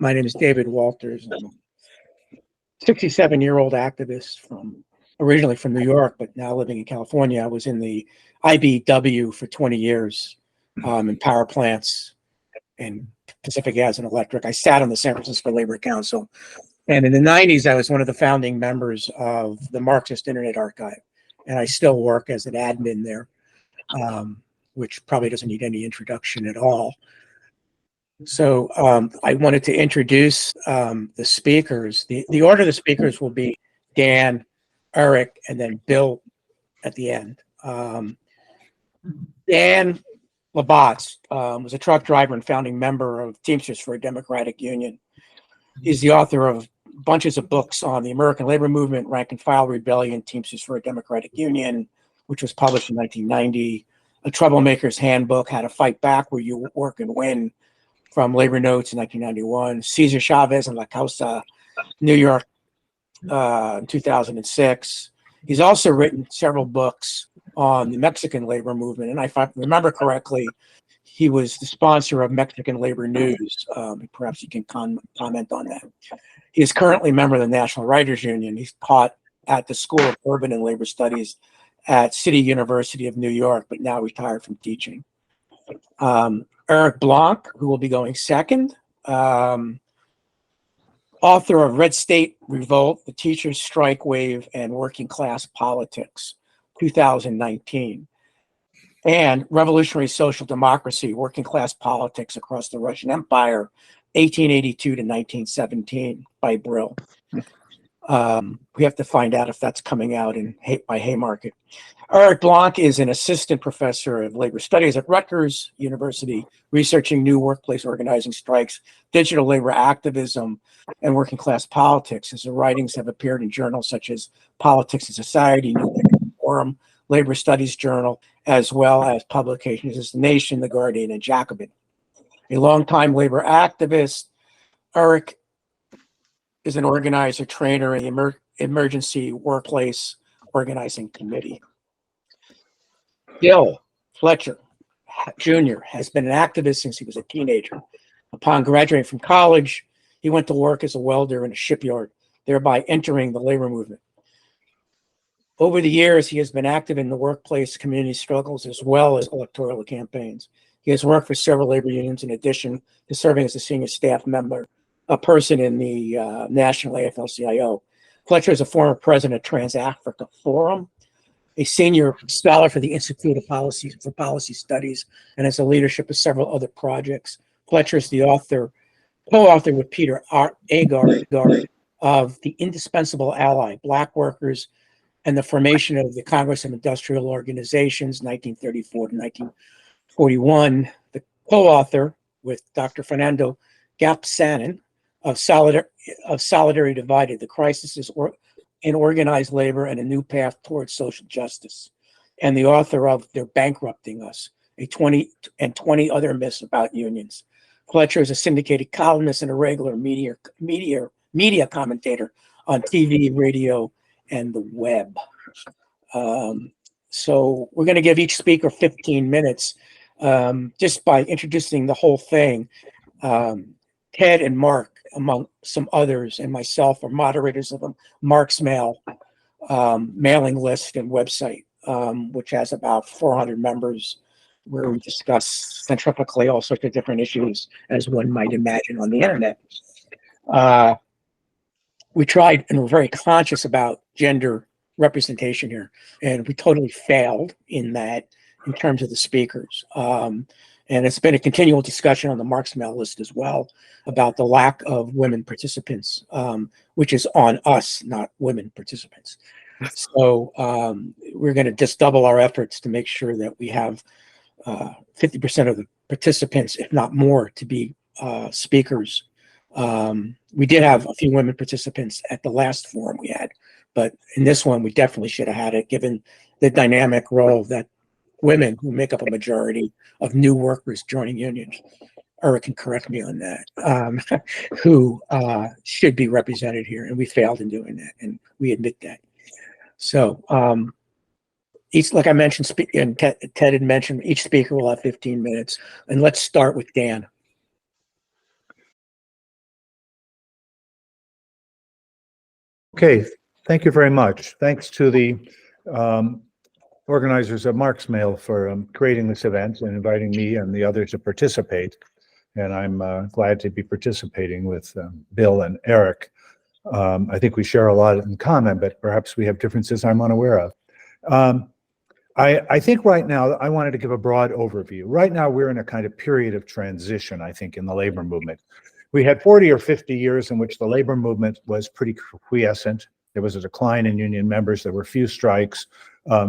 My name is David Walters. I'm a 67-year-old activist originally from New York, but now living in California. I was in the IBW for 20 years in power plants and Pacific Gas and Electric. I sat on the San Francisco Labor Council. And in the 90s, I was one of the founding members of the Marxist Internet Archive. And I still work as an admin there, which probably doesn't need any introduction at all. So I wanted to introduce the speakers. The order of the speakers will be Dan, Eric, and then Bill at the end. Dan Botz was a truck driver and founding member of Teamsters for a Democratic Union. He's the author of bunches of books on the American labor movement, rank and file rebellion, Teamsters for a Democratic Union, which was published in 1990, A Troublemaker's Handbook, How to Fight Back Where You Work and Win, from Labor Notes in 1991, Cesar Chavez and La Causa, New York, 2006. He's also written several books on the Mexican labor movement, and if I remember correctly, he was the sponsor of Mexican Labor News. Perhaps you can comment on that. He is currently a member of the National Writers Union. He's taught at the School of Urban and Labor Studies at City University of New York, but now retired from teaching. Eric Blanc, who will be going second, author of Red State Revolt, The Teachers' Strike Wave, and Working Class Politics, 2019, and Revolutionary Social Democracy, Working Class Politics Across the Russian Empire, 1882 to 1917, by Brill. We have to find out if that's coming out by Haymarket. Eric Blanc is an assistant professor of labor studies at Rutgers University, researching new workplace organizing, strikes, digital labor activism, and working class politics. His writings have appeared in journals such as Politics and Society, New Labor Forum, Labor Studies Journal, as well as publications as The Nation, The Guardian, and Jacobin. A longtime labor activist, Eric is an organizer, trainer in the Emergency Workplace Organizing Committee. Bill Fletcher Jr. has been an activist since he was a teenager. Upon graduating from college, he went to work as a welder in a shipyard, thereby entering the labor movement. Over the years, he has been active in the workplace community struggles as well as electoral campaigns. He has worked for several labor unions in addition to serving as a senior staff member, a person in the National AFL-CIO. Fletcher is a former president of Trans-Africa Forum, a senior scholar for the Institute of Policy Studies, and has a leadership of several other projects. Fletcher is the co-author with Peter Agard of The Indispensable Ally, Black Workers and the Formation of the Congress of Industrial Organizations, 1934 to 1941. The co-author with Dr. Fernando Gapsanen of Solidarity Divided, The Crisis in Organized Labor and a New Path Towards Social Justice, and the author of They're Bankrupting Us, 20 other myths about unions. Fletcher is a syndicated columnist and a regular media commentator on TV, radio, and the web. So we're going to give each speaker 15 minutes just by introducing the whole thing. Ted and Mark, among some others, and myself are moderators of the Mark's Mail mailing list and website, which has about 400 members, where we discuss centrifugally all sorts of different issues, as one might imagine, on the internet. We tried, and we're very conscious about gender representation here, and we totally failed in that in terms of the speakers. And it's been a continual discussion on the Mark's Mail list as well about the lack of women participants, which is on us, not women participants. So we're going to just double our efforts to make sure that we have 50% of the participants, if not more, to be speakers. We did have a few women participants at the last forum we had, but in this one, we definitely should have had it, given the dynamic role that women who make up a majority of new workers joining unions, Eric can correct me on that, who should be represented here, and we failed in doing that, and we admit that. So each, like I mentioned, and Ted had mentioned, each speaker will have 15 minutes, and let's start with Dan. Okay, thank you very much. Thanks to the organizers of Mark's Mail for creating this event and inviting me and the others to participate. And I'm glad to be participating with Bill and Eric. I think we share a lot in common, but perhaps we have differences I'm unaware of. I think right now, I wanted to give a broad overview. Right now, we're in a kind of period of transition, I think, in the labor movement. We had 40 or 50 years in which the labor movement was pretty quiescent. There was a decline in union members. There were few strikes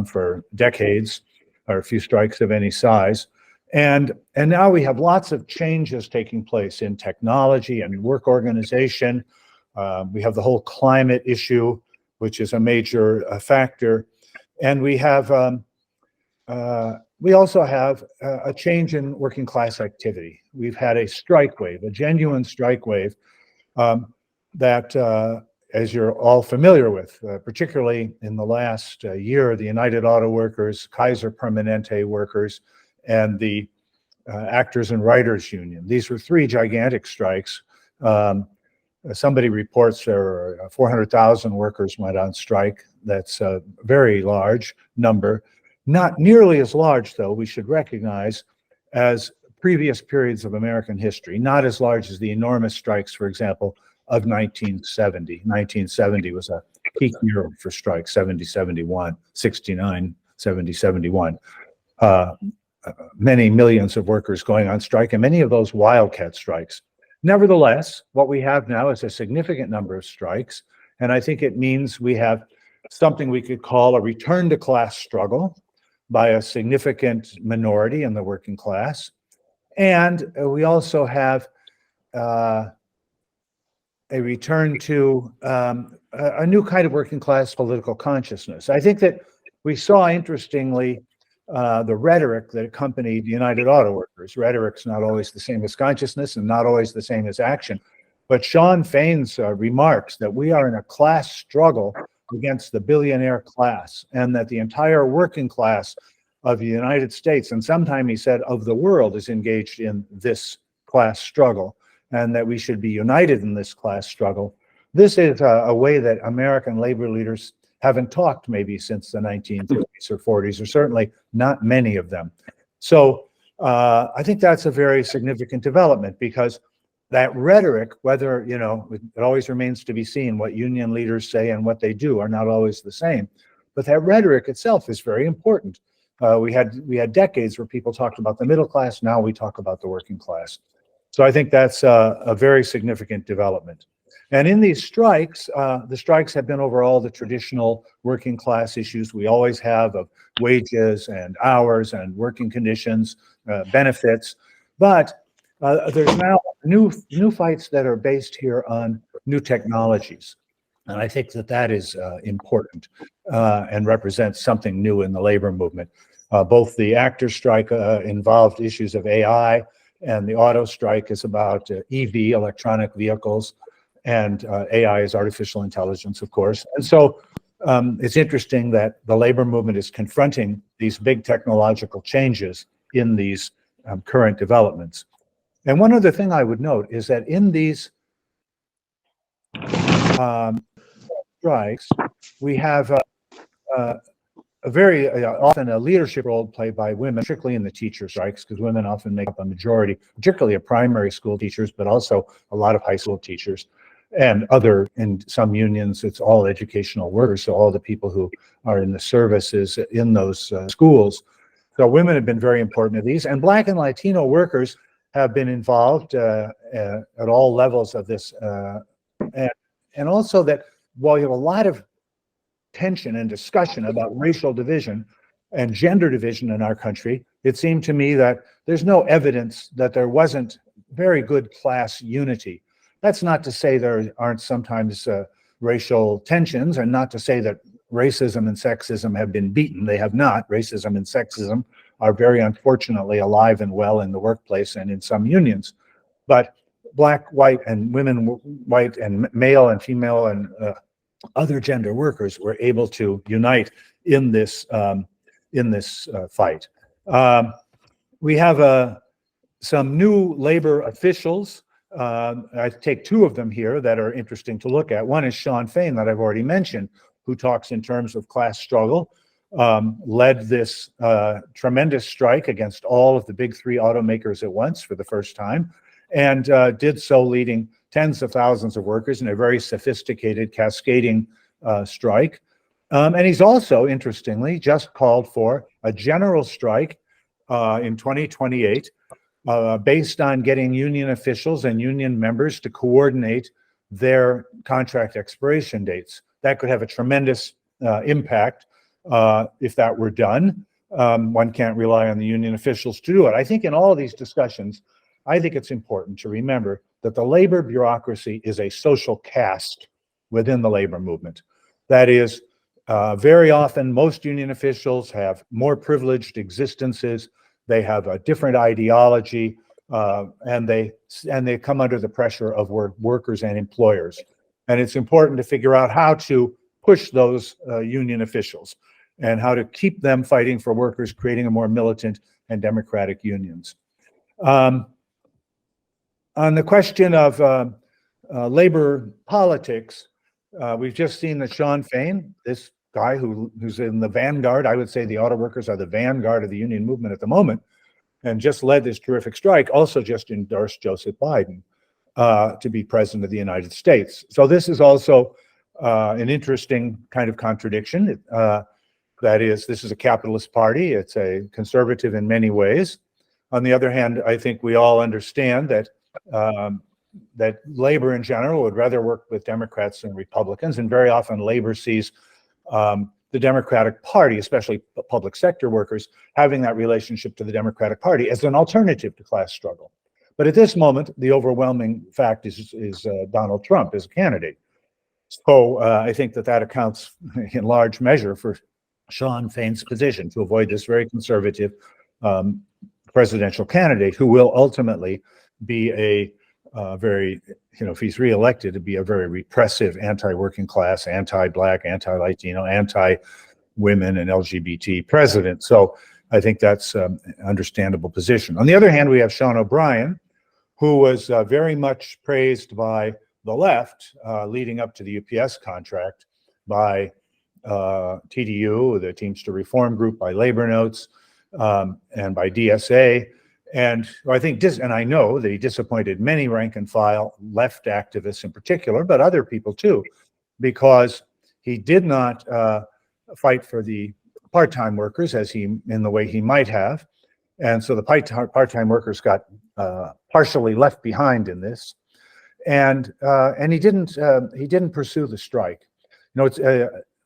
for decades, or a few strikes of any size. And now we have lots of changes taking place in technology and work organization. We have the whole climate issue, which is a major factor. And we have we also have a change in working class activity. We've had a strike wave, a genuine strike wave that, as you're all familiar with, particularly in the last year, the United Auto Workers, Kaiser Permanente workers, and the Actors and Writers Union. These were three gigantic strikes. Somebody reports there are 400,000 workers went on strike. That's a very large number. Not nearly as large, though, we should recognize, as previous periods of American history. Not as large as the enormous strikes, for example, of 1970. 1970 was a peak year for strikes, 70, 71, 69, 70, 71. Many millions of workers going on strike, and many of those wildcat strikes. Nevertheless, what we have now is a significant number of strikes, and I think it means we have something we could call a return to class struggle by a significant minority in the working class. And we also have a return to a new kind of working class political consciousness. I think that we saw, interestingly, the rhetoric that accompanied the United Auto Workers. Rhetoric's not always the same as consciousness and not always the same as action. But Sean Fain's remarks that we are in a class struggle against the billionaire class, and that the entire working class of the United States, and sometime he said of the world, is engaged in this class struggle, and that we should be united in this class struggle. This is a way that American labor leaders haven't talked maybe since the 1950s or 40s, or certainly not many of them. So I think that's a very significant development, because that rhetoric, whether, you know, it always remains to be seen what union leaders say and what they do are not always the same. But that rhetoric itself is very important. We had decades where people talked about the middle class. Now we talk about the working class. So I think that's a very significant development. And in these strikes, the strikes have been over all the traditional working class issues we always have of wages and hours and working conditions, benefits. But there's now new fights that are based here on new technologies. And I think that that is important and represents something new in the labor movement. Both the actor strike involved issues of AI, and the auto strike is about EV, electronic vehicles, and AI is artificial intelligence, of course. And so it's interesting that the labor movement is confronting these big technological changes in these current developments. And one other thing I would note is that in these strikes, we have a very often a leadership role played by women, particularly in the teacher strikes, because women often make up a majority, particularly of primary school teachers, but also a lot of high school teachers. And other, in some unions, it's all educational workers, so all the people who are in the services in those schools. So women have been very important to these, and Black and Latino workers have been involved at all levels of this. And also that while you have a lot of tension and discussion about racial division and gender division in our country, it seemed to me that there's no evidence that there wasn't very good class unity. That's not to say there aren't sometimes racial tensions, and not to say that racism and sexism have been beaten. They have not. Racism and sexism are very unfortunately alive and well in the workplace and in some unions. But Black, white, and women, white, and male and female and other gender workers were able to unite in this fight. We have some new labor officials I take two of them here that are interesting to look at. One is Sean Fain, that I've already mentioned, who talks in terms of class struggle, led this tremendous strike against all of the big three automakers at once for the first time, and did so leading tens of thousands of workers in a very sophisticated cascading strike. And he's also, interestingly, just called for a general strike in 2028 based on getting union officials and union members to coordinate their contract expiration dates. That could have a tremendous impact if that were done. One can't rely on the union officials to do it. I think in all of these discussions, I think it's important to remember that the labor bureaucracy is a social caste within the labor movement. That is, very often, most union officials have more privileged existences. They have a different ideology, and they come under the pressure of workers and employers. And it's important to figure out how to push those union officials and how to keep them fighting for workers, creating a more militant and democratic unions. On the question of labor politics, we've just seen that Sean Fain, this guy who's in the vanguard, I would say the auto workers are the vanguard of the union movement at the moment, and just led this terrific strike, also just endorsed Joseph Biden to be president of the United States. So this is also an interesting kind of contradiction. That is, this is a capitalist party. It's a conservative in many ways. On the other hand, I think we all understand that that labor in general would rather work with Democrats than Republicans, and very often labor sees the Democratic Party, especially public sector workers, having that relationship to the Democratic Party as an alternative to class struggle. But at this moment, the overwhelming fact is Donald Trump as a candidate. So I think that accounts in large measure for Sean Fain's position to avoid this very conservative presidential candidate who will ultimately be a very, if he's reelected, to be a very repressive anti-working class, anti-Black, anti-Latino, anti-women and LGBT president. So I think that's an understandable position. On the other hand, we have Sean O'Brien, who was very much praised by the left leading up to the UPS contract, by TDU, the Teamster Reform Group, by Labor Notes, and by DSA. And I think, and I know that he disappointed many rank and file left activists in particular, but other people too, because he did not fight for the part-time workers in the way he might have. And so the part-time workers got partially left behind in this. And he didn't pursue the strike.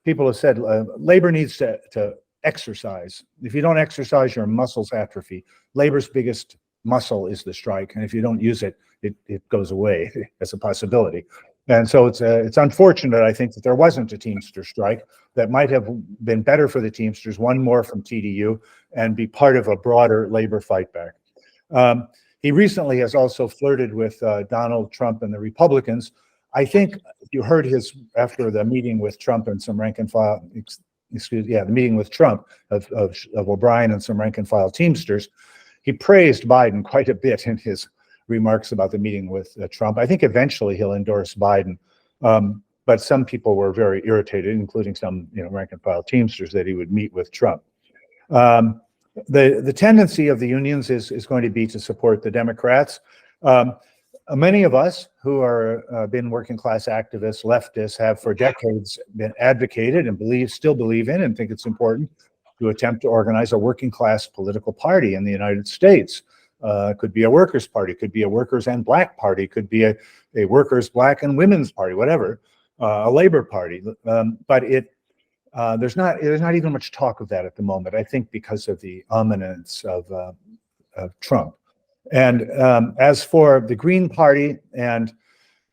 People have said labor needs to exercise. If you don't exercise, your muscles atrophy. Labor's biggest muscle is the strike, and if you don't use it, it goes away as a possibility. And so it's unfortunate, I think, that there wasn't a Teamster strike. That might have been better for the Teamsters, one more from TDU, and be part of a broader labor fight back. He recently has also flirted with Donald Trump and the Republicans. I think you heard after the meeting with Trump and some rank and file, the meeting with Trump of O'Brien and some rank and file Teamsters, he praised Biden quite a bit in his remarks about the meeting with Trump. I think eventually he'll endorse Biden, but some people were very irritated, including some rank and file Teamsters, that he would meet with Trump. The tendency of the unions is going to be to support the Democrats. Many of us who are been working class activists, leftists, have for decades been advocated and still believe in and think it's important to attempt to organize a working class political party in the United States. Could be a workers' party, could be a workers' and Black party, could be a workers', Black and women's party, whatever, a labor party. But there's not even much talk of that at the moment, I think because of the ominence of Trump. And as for the Green Party and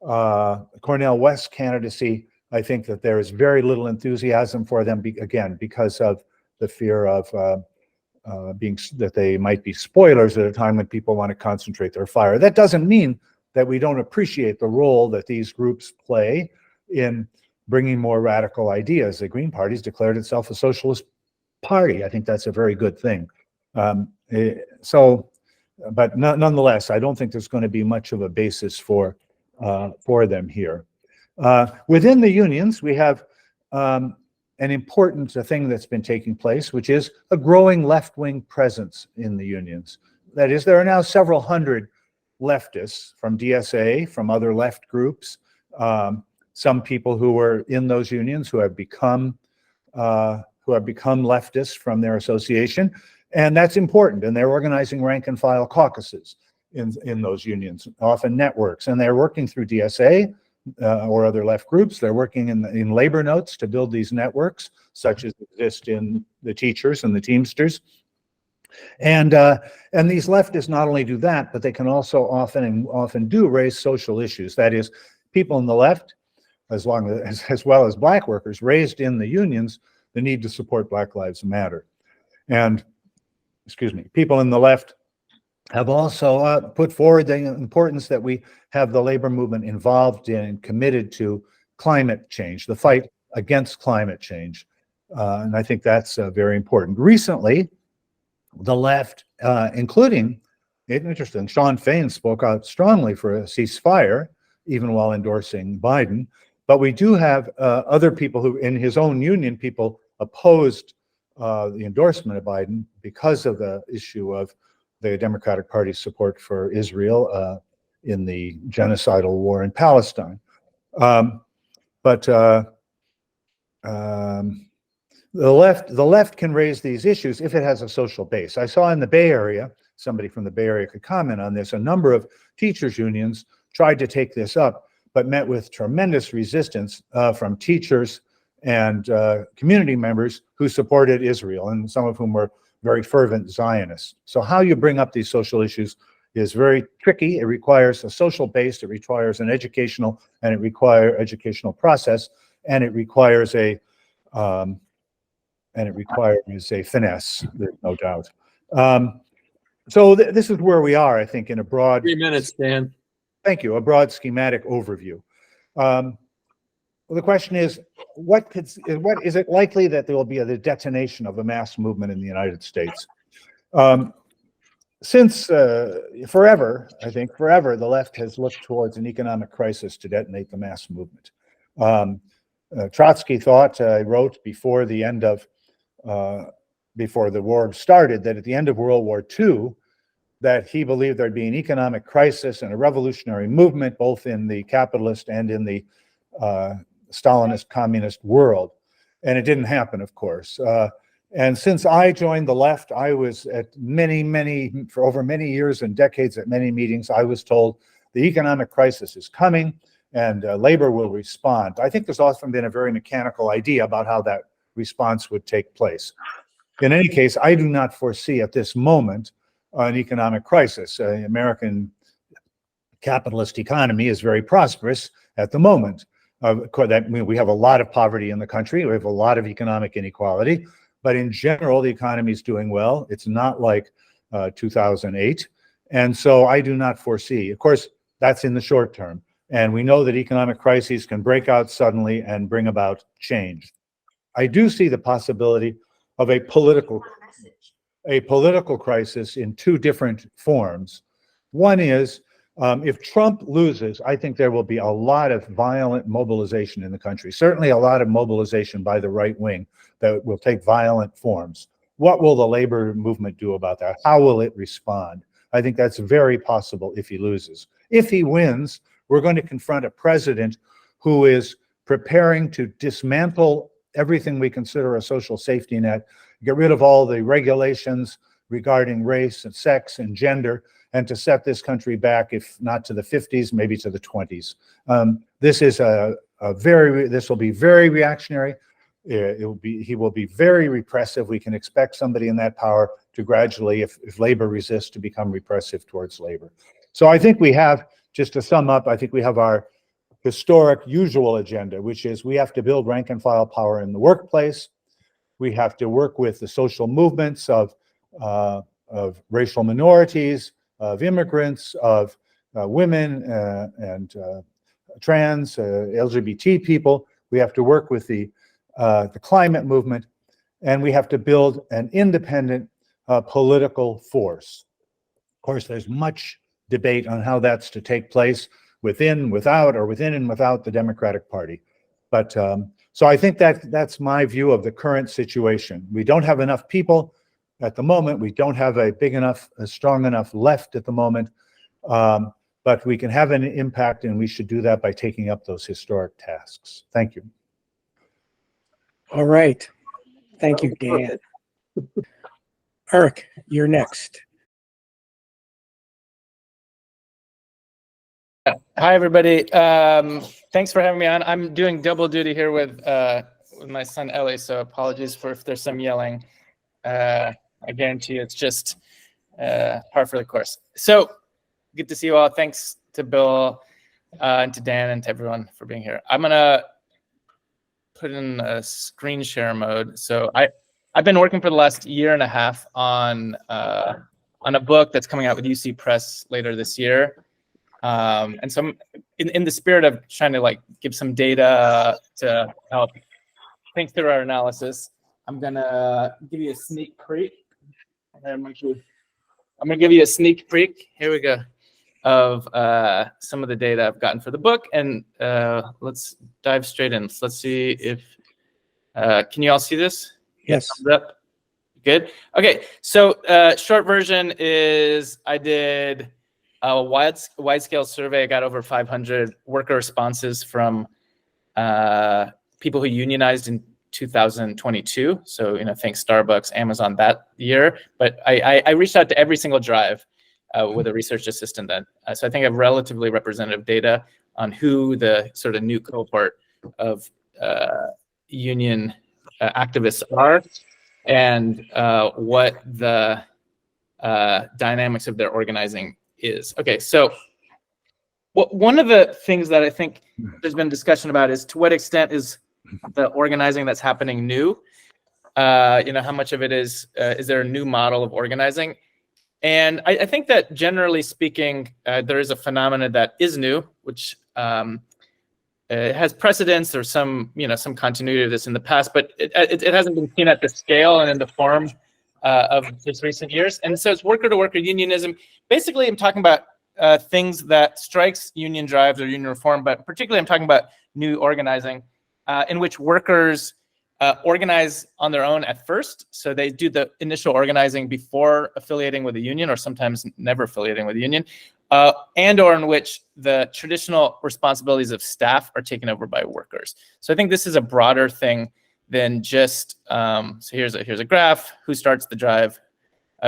Cornel West's candidacy, I think that there is very little enthusiasm for them, again, because of the fear of that they might be spoilers at a time when people want to concentrate their fire. That doesn't mean that we don't appreciate the role that these groups play in bringing more radical ideas. The Green Party's declared itself a socialist party. I think that's a very good thing. So but nonetheless, I don't think there's going to be much of a basis for them here. Within the unions, we have an important thing that's been taking place, which is a growing left-wing presence in the unions. That is, there are now several hundred leftists from DSA, from other left groups, some people who were in those unions who have become leftists from their association, and that's important. And they're organizing rank and file caucuses in those unions, often networks, and they're working through DSA or other left groups. They're working in labor notes to build these networks, such as exist in the teachers and the Teamsters. And these leftists not only do that, but they can also often do raise social issues. That is, people on the left, as well as Black workers, raised in the unions the need to support Black Lives Matter. And, people in the left have also put forward the importance that we have the labor movement involved in and committed to climate change, the fight against climate change. And I think that's very important. Recently, the left, including, interesting, Sean Fain spoke out strongly for a ceasefire, even while endorsing Biden. But we do have other people who, in his own union, people opposed the endorsement of Biden because of the issue of the Democratic Party's support for Israel in the genocidal war in Palestine. The left can raise these issues if it has a social base. I saw in the Bay Area, somebody from the Bay Area could comment on this, a number of teachers' unions tried to take this up, but met with tremendous resistance from teachers and community members who supported Israel, and some of whom were very fervent Zionists. So how you bring up these social issues is very tricky. It requires a social base, it requires an educational process, and it requires a finesse, there's no doubt. So this is where we are, I think, in a broad— 3 minutes, Dan. Thank you. A broad schematic overview. Well, the question is, what is it likely that there will be the detonation of a mass movement in the United States? Since forever, the left has looked towards an economic crisis to detonate the mass movement. Trotsky thought, wrote before the war started, that at the end of World War II, that he believed there'd be an economic crisis and a revolutionary movement, both in the capitalist and in the Stalinist communist world. And it didn't happen, of course. And since I joined the left, I was at for over many years and decades at many meetings, I was told the economic crisis is coming and labor will respond. I think there's often been a very mechanical idea about how that response would take place. In any case, I do not foresee at this moment an economic crisis. American capitalist economy is very prosperous at the moment. We have a lot of poverty in the country. We have a lot of economic inequality, but in general, the economy is doing well. It's not like 2008. And so I do not foresee, of course, that's in the short term. And we know that economic crises can break out suddenly and bring about change. I do see the possibility of a political crisis in two different forms. One is, if Trump loses, I think there will be a lot of violent mobilization in the country, certainly a lot of mobilization by the right wing that will take violent forms. What will the labor movement do about that? How will it respond? I think that's very possible if he loses. If he wins, we're going to confront a president who is preparing to dismantle everything we consider a social safety net, get rid of all the regulations regarding race and sex and gender, and to set this country back, if not to the 50s, maybe to the 20s. This will be very reactionary. He will be very repressive. We can expect somebody in that power to gradually, if labor resists, to become repressive towards labor. So I think we have, just to sum up, I think we have our historic usual agenda, which is we have to build rank and file power in the workplace. We have to work with the social movements of racial minorities, of immigrants, of women and trans, LGBT people. We have to work with the climate movement, and we have to build an independent political force. course, there's much debate on how that's to take place within, without, or within and without the Democratic Party. But so I think that's my view of the current situation. We don't have enough people at the moment. We don't have a big enough, a strong enough left at the moment. But we can have an impact, and we should do that by taking up those historic tasks. Thank you. All right. Thank you, Dan. Eric, you're next. Hi, everybody. Thanks for having me on. I'm doing double duty here with my son, Ellie, so apologies for if there's some yelling. I guarantee you it's just par for the course. So good to see you all. Thanks to Bill and to Dan and to everyone for being here. I'm going to put in a screen share mode. So I've been working for the last year and a half on a book that's coming out with UC Press later this year. And so in the spirit of trying to like give some data to help think through our analysis, I'm gonna give you a sneak peek. I'm gonna give you a sneak peek. Here we go, of some of the data I've gotten for the book, and let's dive straight in. So let's see if can you all see this? Yes. Thumbs up. Good. Okay. So short version is I did a wide-scale survey. I got over 500 worker responses from people who unionized in 2022. So, thanks Starbucks, Amazon that year. But I reached out to every single drive with a research assistant then. So I think I have relatively representative data on who the sort of new cohort of union activists are and what the dynamics of their organizing is. Okay, so one of the things that I think there's been discussion about is to what extent is the organizing that's happening new? How much of it is there a new model of organizing? And I think that generally speaking, there is a phenomenon that is new, which has precedence or some continuity of this in the past, but it hasn't been seen at the scale and in the form of just recent years. And so it's worker-to-worker unionism. Basically, I'm talking about things that strikes union drives or union reform, but particularly I'm talking about new organizing in which workers organize on their own at first. So they do the initial organizing before affiliating with a union, or sometimes never affiliating with a union, and or in which the traditional responsibilities of staff are taken over by workers. So I think this is a broader thing than just, so here's a graph, who starts the drive,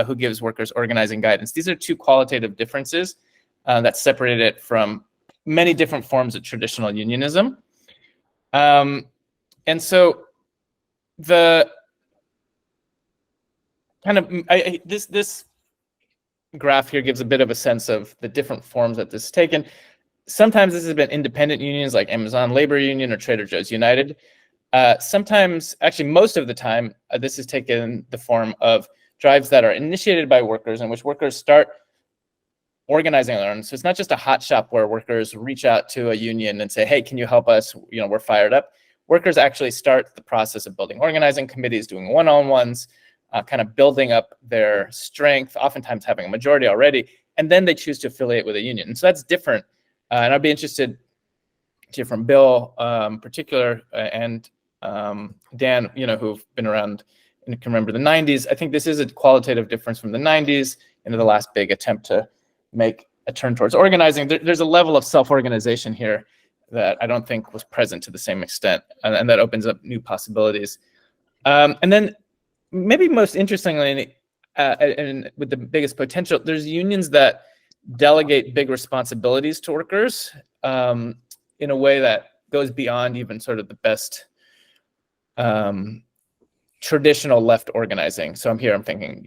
who gives workers organizing guidance. These are two qualitative differences that separate it from many different forms of traditional unionism. And so the kind of, this graph here gives a bit of a sense of the different forms that this has taken. Sometimes this has been independent unions like Amazon Labor Union or Trader Joe's United. Sometimes, actually most of the time, this has taken the form of drives that are initiated by workers in which workers start organizing on their own. So it's not just a hot shop where workers reach out to a union and say, hey, can you help us? We're fired up. Workers actually start the process of building organizing committees, doing one-on-ones, kind of building up their strength, oftentimes having a majority already, and then they choose to affiliate with a union. And so that's different. And I'd be interested to hear from Bill in particular and Dan, who've been around and can remember the 90s. I think this is a qualitative difference from the 90s into the last big attempt to make a turn towards organizing. There's a level of self-organization here that I don't think was present to the same extent, and that opens up new possibilities. And then maybe most interestingly, and with the biggest potential, there's unions that delegate big responsibilities to workers in a way that goes beyond even sort of the best traditional left organizing. So I'm thinking,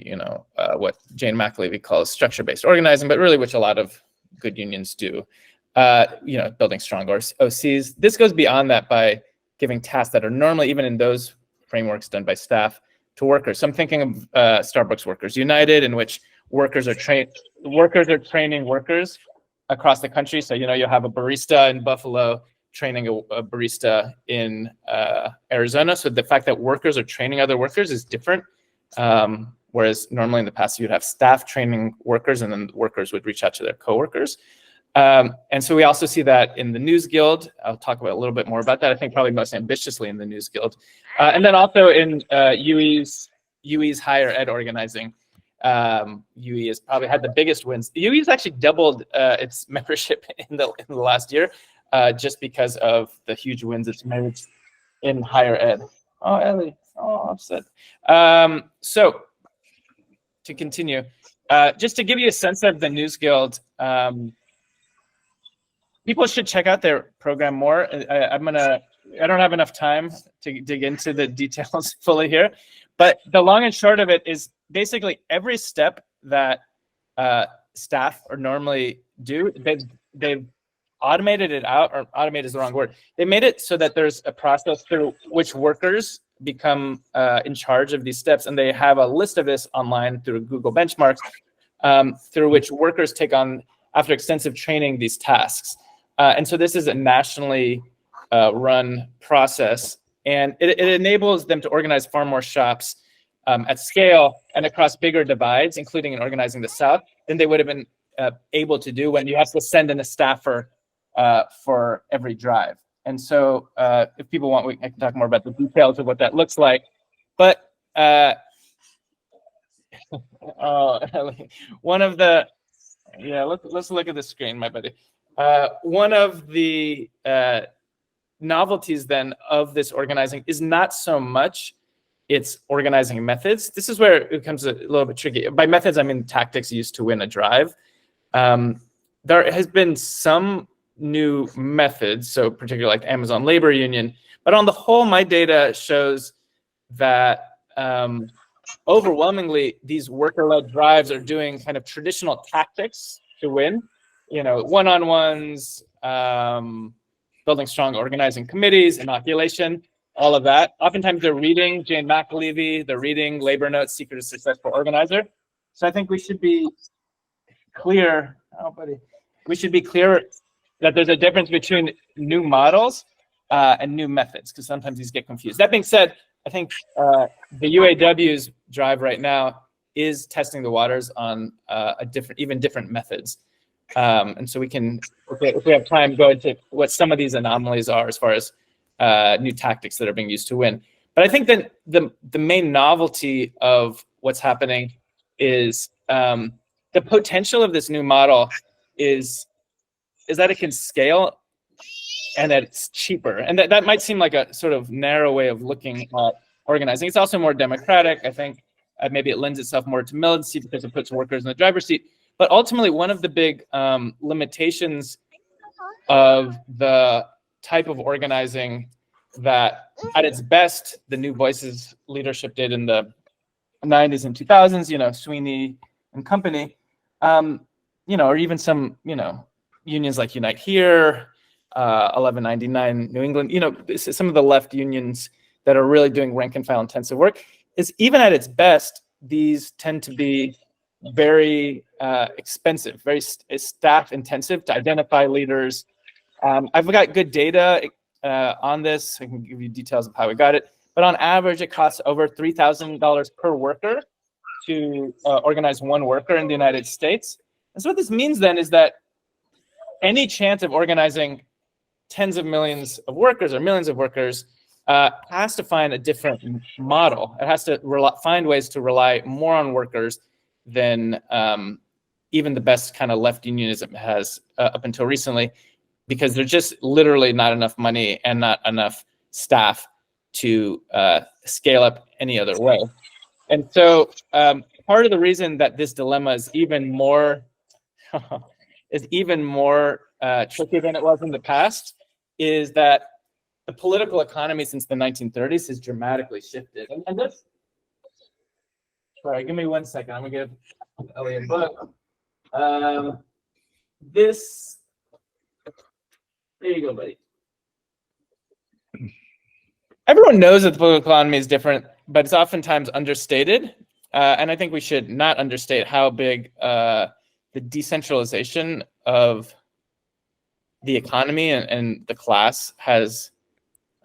what Jane McAlevey calls structure-based organizing, but really which a lot of good unions do, building strong OCs. This goes beyond that by giving tasks that are normally, even in those frameworks, done by staff to workers. So I'm thinking of Starbucks Workers United, in which workers are training workers across the country. So, you'll have a barista in Buffalo training a barista in Arizona. So the fact that workers are training other workers is different. whereas normally in the past you'd have staff training workers, and then the workers would reach out to their coworkers. And so we also see that in the News Guild. I'll talk about a little bit more about that. I think probably most ambitiously in the News Guild, and then also in UE's higher ed organizing. UE has probably had the biggest wins. UE has actually doubled its membership in the last year, just because of the huge wins it's made in higher ed. Oh, Ellie, oh, upset. So to continue, just to give you a sense of the News Guild, people should check out their program more. I don't have enough time to dig into the details fully here, but the long and short of it is basically every step that staff are normally do, they've automated it out, or automate is the wrong word. They made it so that there's a process through which workers become in charge of these steps, and they have a list of this online through Google benchmarks, through which workers take on, after extensive training, these tasks. And so this is a nationally run process, and it enables them to organize far more shops at scale and across bigger divides, including in organizing the South, than they would have been able to do when you have to send in a staffer for every drive. And so if people want, I can talk more about the details of what that looks like. But one of the, let's look at the screen, my buddy. One of the novelties then of this organizing is not so much its organizing methods. This is where it becomes a little bit tricky. By methods, I mean tactics used to win a drive. There has been some new methods, so particularly like Amazon Labor Union, but on the whole, my data shows that overwhelmingly these worker-led drives are doing kind of traditional tactics to win. One-on-ones, building strong organizing committees, inoculation, all of that. Oftentimes they're reading Jane McAlevey, they're reading Labor Notes, Secret of Successful Organizer. So I think we should be clear, that there's a difference between new models and new methods, because sometimes these get confused. That being said, I think the UAW's drive right now is testing the waters on even different methods. And so we can, if we have time, go into what some of these anomalies are as far as new tactics that are being used to win. But I think that the main novelty of what's happening is the potential of this new model is that it can scale and that it's cheaper. And that might seem like a sort of narrow way of looking at organizing. It's also more democratic. I think maybe it lends itself more to militancy because it puts workers in the driver's seat. But ultimately, one of the big limitations of the type of organizing that, at its best, the New Voices leadership did in the 90s and 2000s, Sweeney and company, or even some, unions like Unite Here, 1199 New England, some of the left unions that are really doing rank and file intensive work, is even at its best, these tend to be very expensive, very staff intensive to identify leaders. I've got good data on this. I can give you details of how we got it. But on average, it costs over $3,000 per worker to organize one worker in the United States. And so what this means then is that any chance of organizing tens of millions of workers or millions of workers has to find a different model. It has to find ways to rely more on workers than even the best kind of left unionism has up until recently, because there's just literally not enough money and not enough staff to scale up any other way. And so part of the reason that this dilemma is even more tricky than it was in the past is that the political economy since the 1930s has dramatically shifted. And this, sorry, give me 1 second. I'm gonna give Ellie a book. There you go, buddy. Everyone knows that the political economy is different, but it's oftentimes understated. And I think we should not understate how big the decentralization of the economy and the class has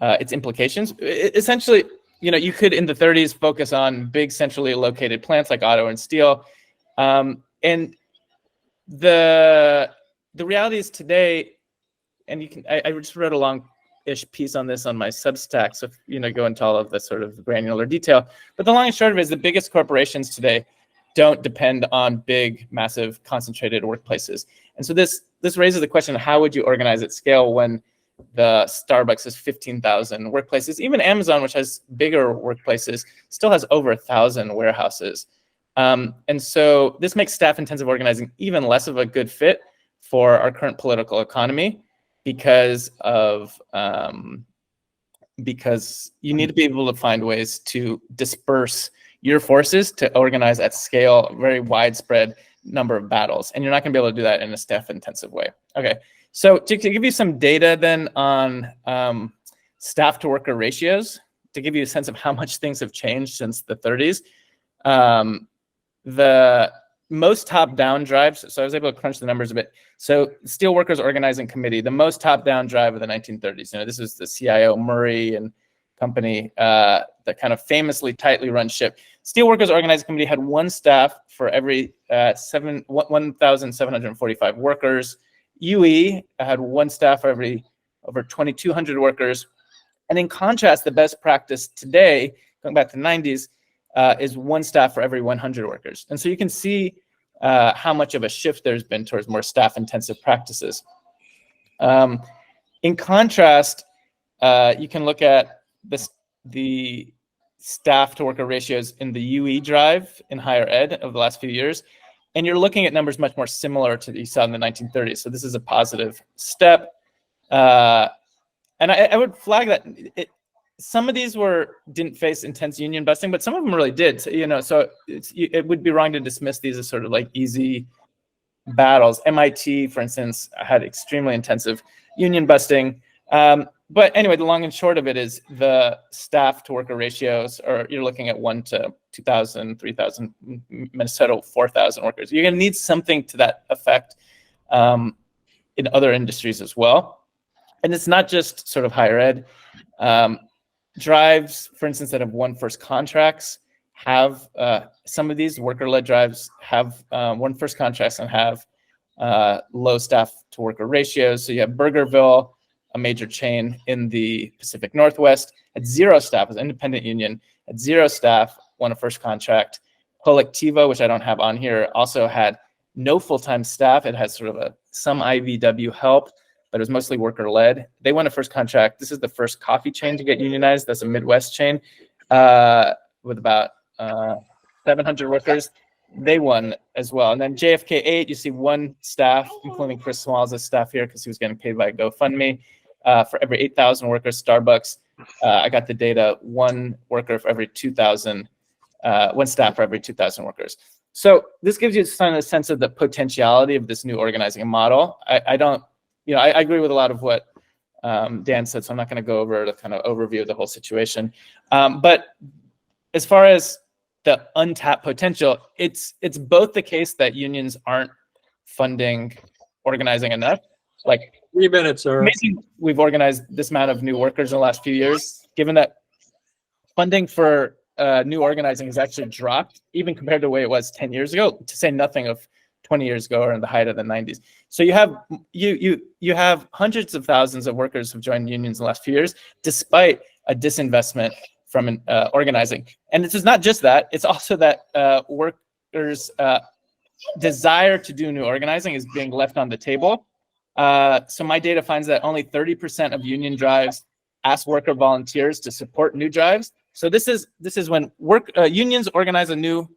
its implications. Essentially, you could in the 30s focus on big centrally located plants like auto and steel, and the reality is today, and I just wrote a long-ish piece on this on my Substack, so go into all of the sort of granular detail. But the long and short of it is the biggest corporations today don't depend on big, massive, concentrated workplaces. And so this raises the question of how would you organize at scale when the Starbucks is 15,000 workplaces. Even Amazon, which has bigger workplaces, still has over 1,000 warehouses. And so this makes staff-intensive organizing even less of a good fit for our current political economy because you need to be able to find ways to disperse your forces to organize at scale, very widespread number of battles. And you're not going to be able to do that in a staff-intensive way. Okay. So to give you some data then on staff to worker ratios, to give you a sense of how much things have changed since the 30s, the most top-down drives, so I was able to crunch the numbers a bit. So Steelworkers Organizing Committee, the most top-down drive of the 1930s. This is the CIO Murray and company that kind of famously tightly run ship. Steelworkers Organizing Committee had one staff for every 1,745 workers. UE had one staff for every over 2,200 workers. And in contrast, the best practice today, going back to the 90s, is one staff for every 100 workers. And so you can see how much of a shift there's been towards more staff-intensive practices. In contrast, you can look at the staff to worker ratios in the UE drive in higher ed of the last few years. And you're looking at numbers much more similar to what you saw in the 1930s. So this is a positive step. And I would flag that some of these didn't face intense union busting, but some of them really did. So, so it would be wrong to dismiss these as sort of like easy battles. MIT, for instance, had extremely intensive union busting. But anyway, the long and short of it is the staff to worker ratios, or you're looking at 1 to 2,000, 3,000, Minnesota 4,000 workers. You're going to need something to that effect in other industries as well. And it's not just sort of higher ed. Drives, for instance, that have won first contracts have some of these worker-led drives have won first contracts and have low staff to worker ratios. So you have Burgerville, a major chain in the Pacific Northwest, at 0 staff, as an independent union, at 0 staff, won a first contract. Qualitatively, which I don't have on here, also had no full-time staff. It has sort of some IVW help, but it was mostly worker-led. They won a first contract. This is the first coffee chain to get unionized. That's a Midwest chain with about 700 workers. They won as well. And then JFK 8, you see one staff, including Chris Small's staff here because he was getting paid by GoFundMe. For every 8,000 workers, Starbucks, I got the data, one worker for every 2,000, one staff for every 2,000 workers. So this gives you a sense of the potentiality of this new organizing model. I agree with a lot of what Dan said, so I'm not going to go over the kind of overview of the whole situation. But as far as the untapped potential, it's both the case that unions aren't funding organizing enough. Like 3 minutes, sir. Amazing we've organized this amount of new workers in the last few years, given that funding for new organizing has actually dropped, even compared to the way it was 10 years ago, to say nothing of 20 years ago or in the height of the 90s. So you have hundreds of thousands of workers who've joined unions in the last few years, despite a disinvestment from organizing. And this is not just that, it's also that workers' desire to do new organizing is being left on the table. So my data finds that only 30% of union drives ask worker volunteers to support new drives. So this is when unions organize a new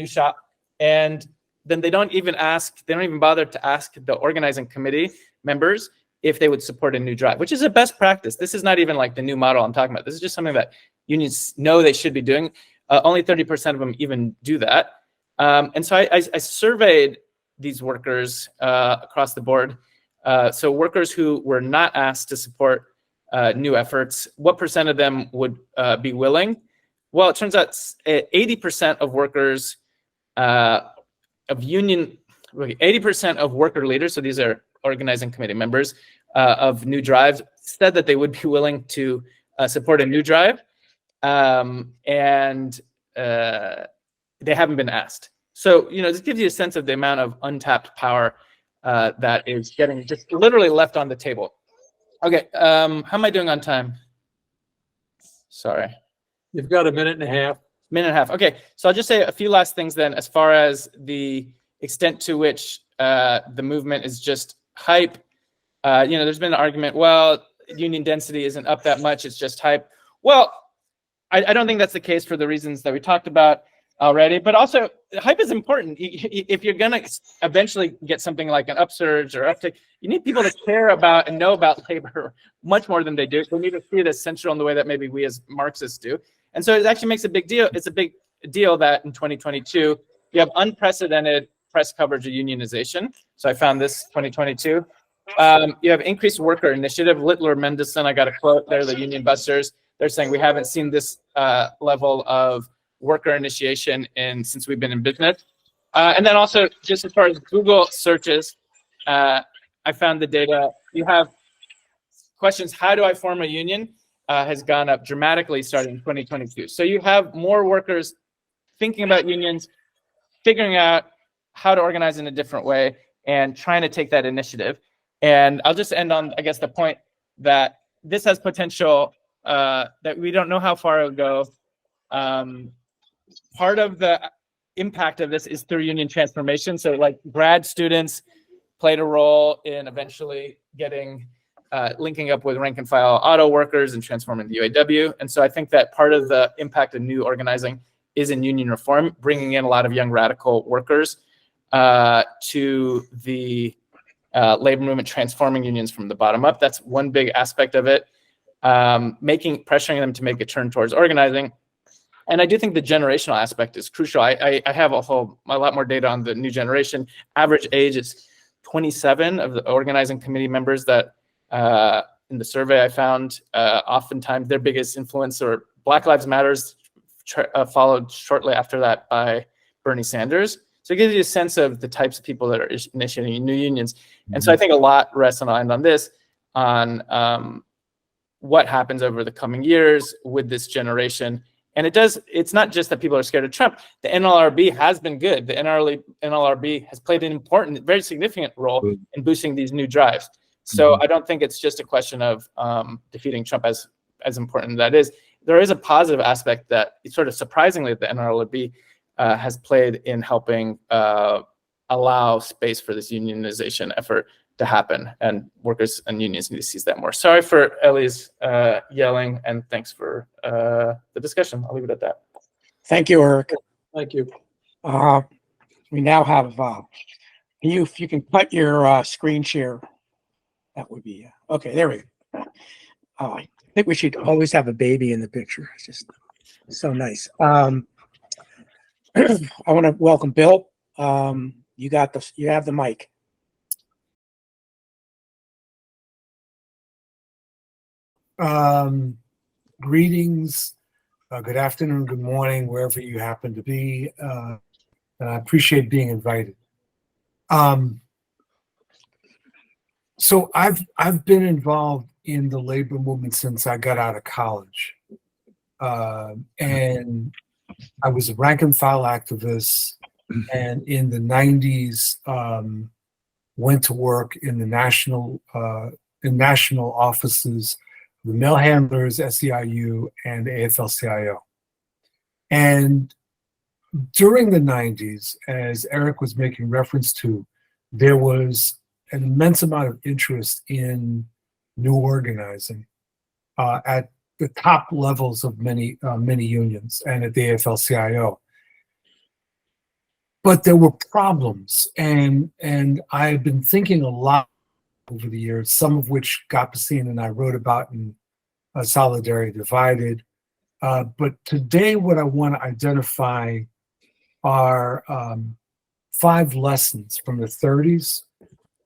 shop, and then they don't even bother to ask the organizing committee members if they would support a new drive, which is a best practice. This is not even like the new model I'm talking about. This is just something that unions know they should be doing. Only 30% of them even do that. And so I surveyed these workers across the board. So workers who were not asked to support new efforts, what percent of them would be willing? Well, it turns out 80% of workers of union, 80% of worker leaders, so these are organizing committee members of new drives, said that they would be willing to support a new drive, and they haven't been asked. So, this gives you a sense of the amount of untapped power that is getting just literally left on the table. Okay, how am I doing on time? Sorry. You've got a minute and a half. Minute and a half. Okay, so I'll just say a few last things then, as far as the extent to which the movement is just hype. There's been an argument, well, union density isn't up that much, it's just hype. Well, I don't think that's the case for the reasons that we talked about already, but also hype is important. If you're going to eventually get something like an upsurge or uptick, you need people to care about and know about labor much more than they do. They need to see it as central in the way that maybe we as Marxists do. And so it actually makes a big deal. It's a big deal that in 2022, you have unprecedented press coverage of unionization. So I found this 2022. You have increased worker initiative. Littler Mendelssohn, I got a quote there, the union busters. They're saying we haven't seen this level of worker initiation since we've been in business. And then also, just as far as Google searches, I found the data. You have questions, how do I form a union, has gone up dramatically starting in 2022. So you have more workers thinking about unions, figuring out how to organize in a different way, and trying to take that initiative. And I'll just end on, I guess, the point that this has potential that we don't know how far it'll go. Part of the impact of this is through union transformation. So like grad students played a role in eventually getting linking up with rank and file auto workers and transforming the UAW. And so I think that part of the impact of new organizing is in union reform, bringing in a lot of young radical workers to the labor movement, transforming unions from the bottom up. That's one big aspect of it, pressuring them to make a turn towards organizing. And I do think the generational aspect is crucial. I have a lot more data on the new generation. Average age is 27 of the organizing committee members that in the survey I found, oftentimes their biggest influence, or Black Lives Matters followed shortly after that by Bernie Sanders. So it gives you a sense of the types of people that are initiating new unions. And so I think a lot rests on this, on what happens over the coming years with this generation. And it's not just that people are scared of Trump. The NLRB has been good. The NLRB has played an important, very significant role in boosting these new drives. So I don't think it's just a question of defeating Trump, as important as that is. There is a positive aspect that, sort of surprisingly, the NLRB has played in helping allow space for this unionization effort to happen, and workers and unions need to seize that more. Sorry for Ellie's yelling, and thanks for the discussion. I'll leave it at that. Thank you, Eric. Thank you. We now have, if you can cut your screen share, that would be, okay, there we go. I think we should always have a baby in the picture. It's just so nice. I want to welcome Bill. You have the mic. Greetings, good afternoon, good morning, wherever you happen to be. And I appreciate being invited. So I've been involved in the labor movement since I got out of college. And I was a rank and file activist, and in the 90s, went to work in the national offices, the mill handlers, SEIU, and the AFL-CIO. And during the 90s, as Eric was making reference to, there was an immense amount of interest in new organizing at the top levels of many unions and at the AFL-CIO. But there were problems, and I've been thinking a lot over the years, some of which Gopasine and I wrote about in Solidarity Divided. But today what I want to identify are 5 lessons from the 30s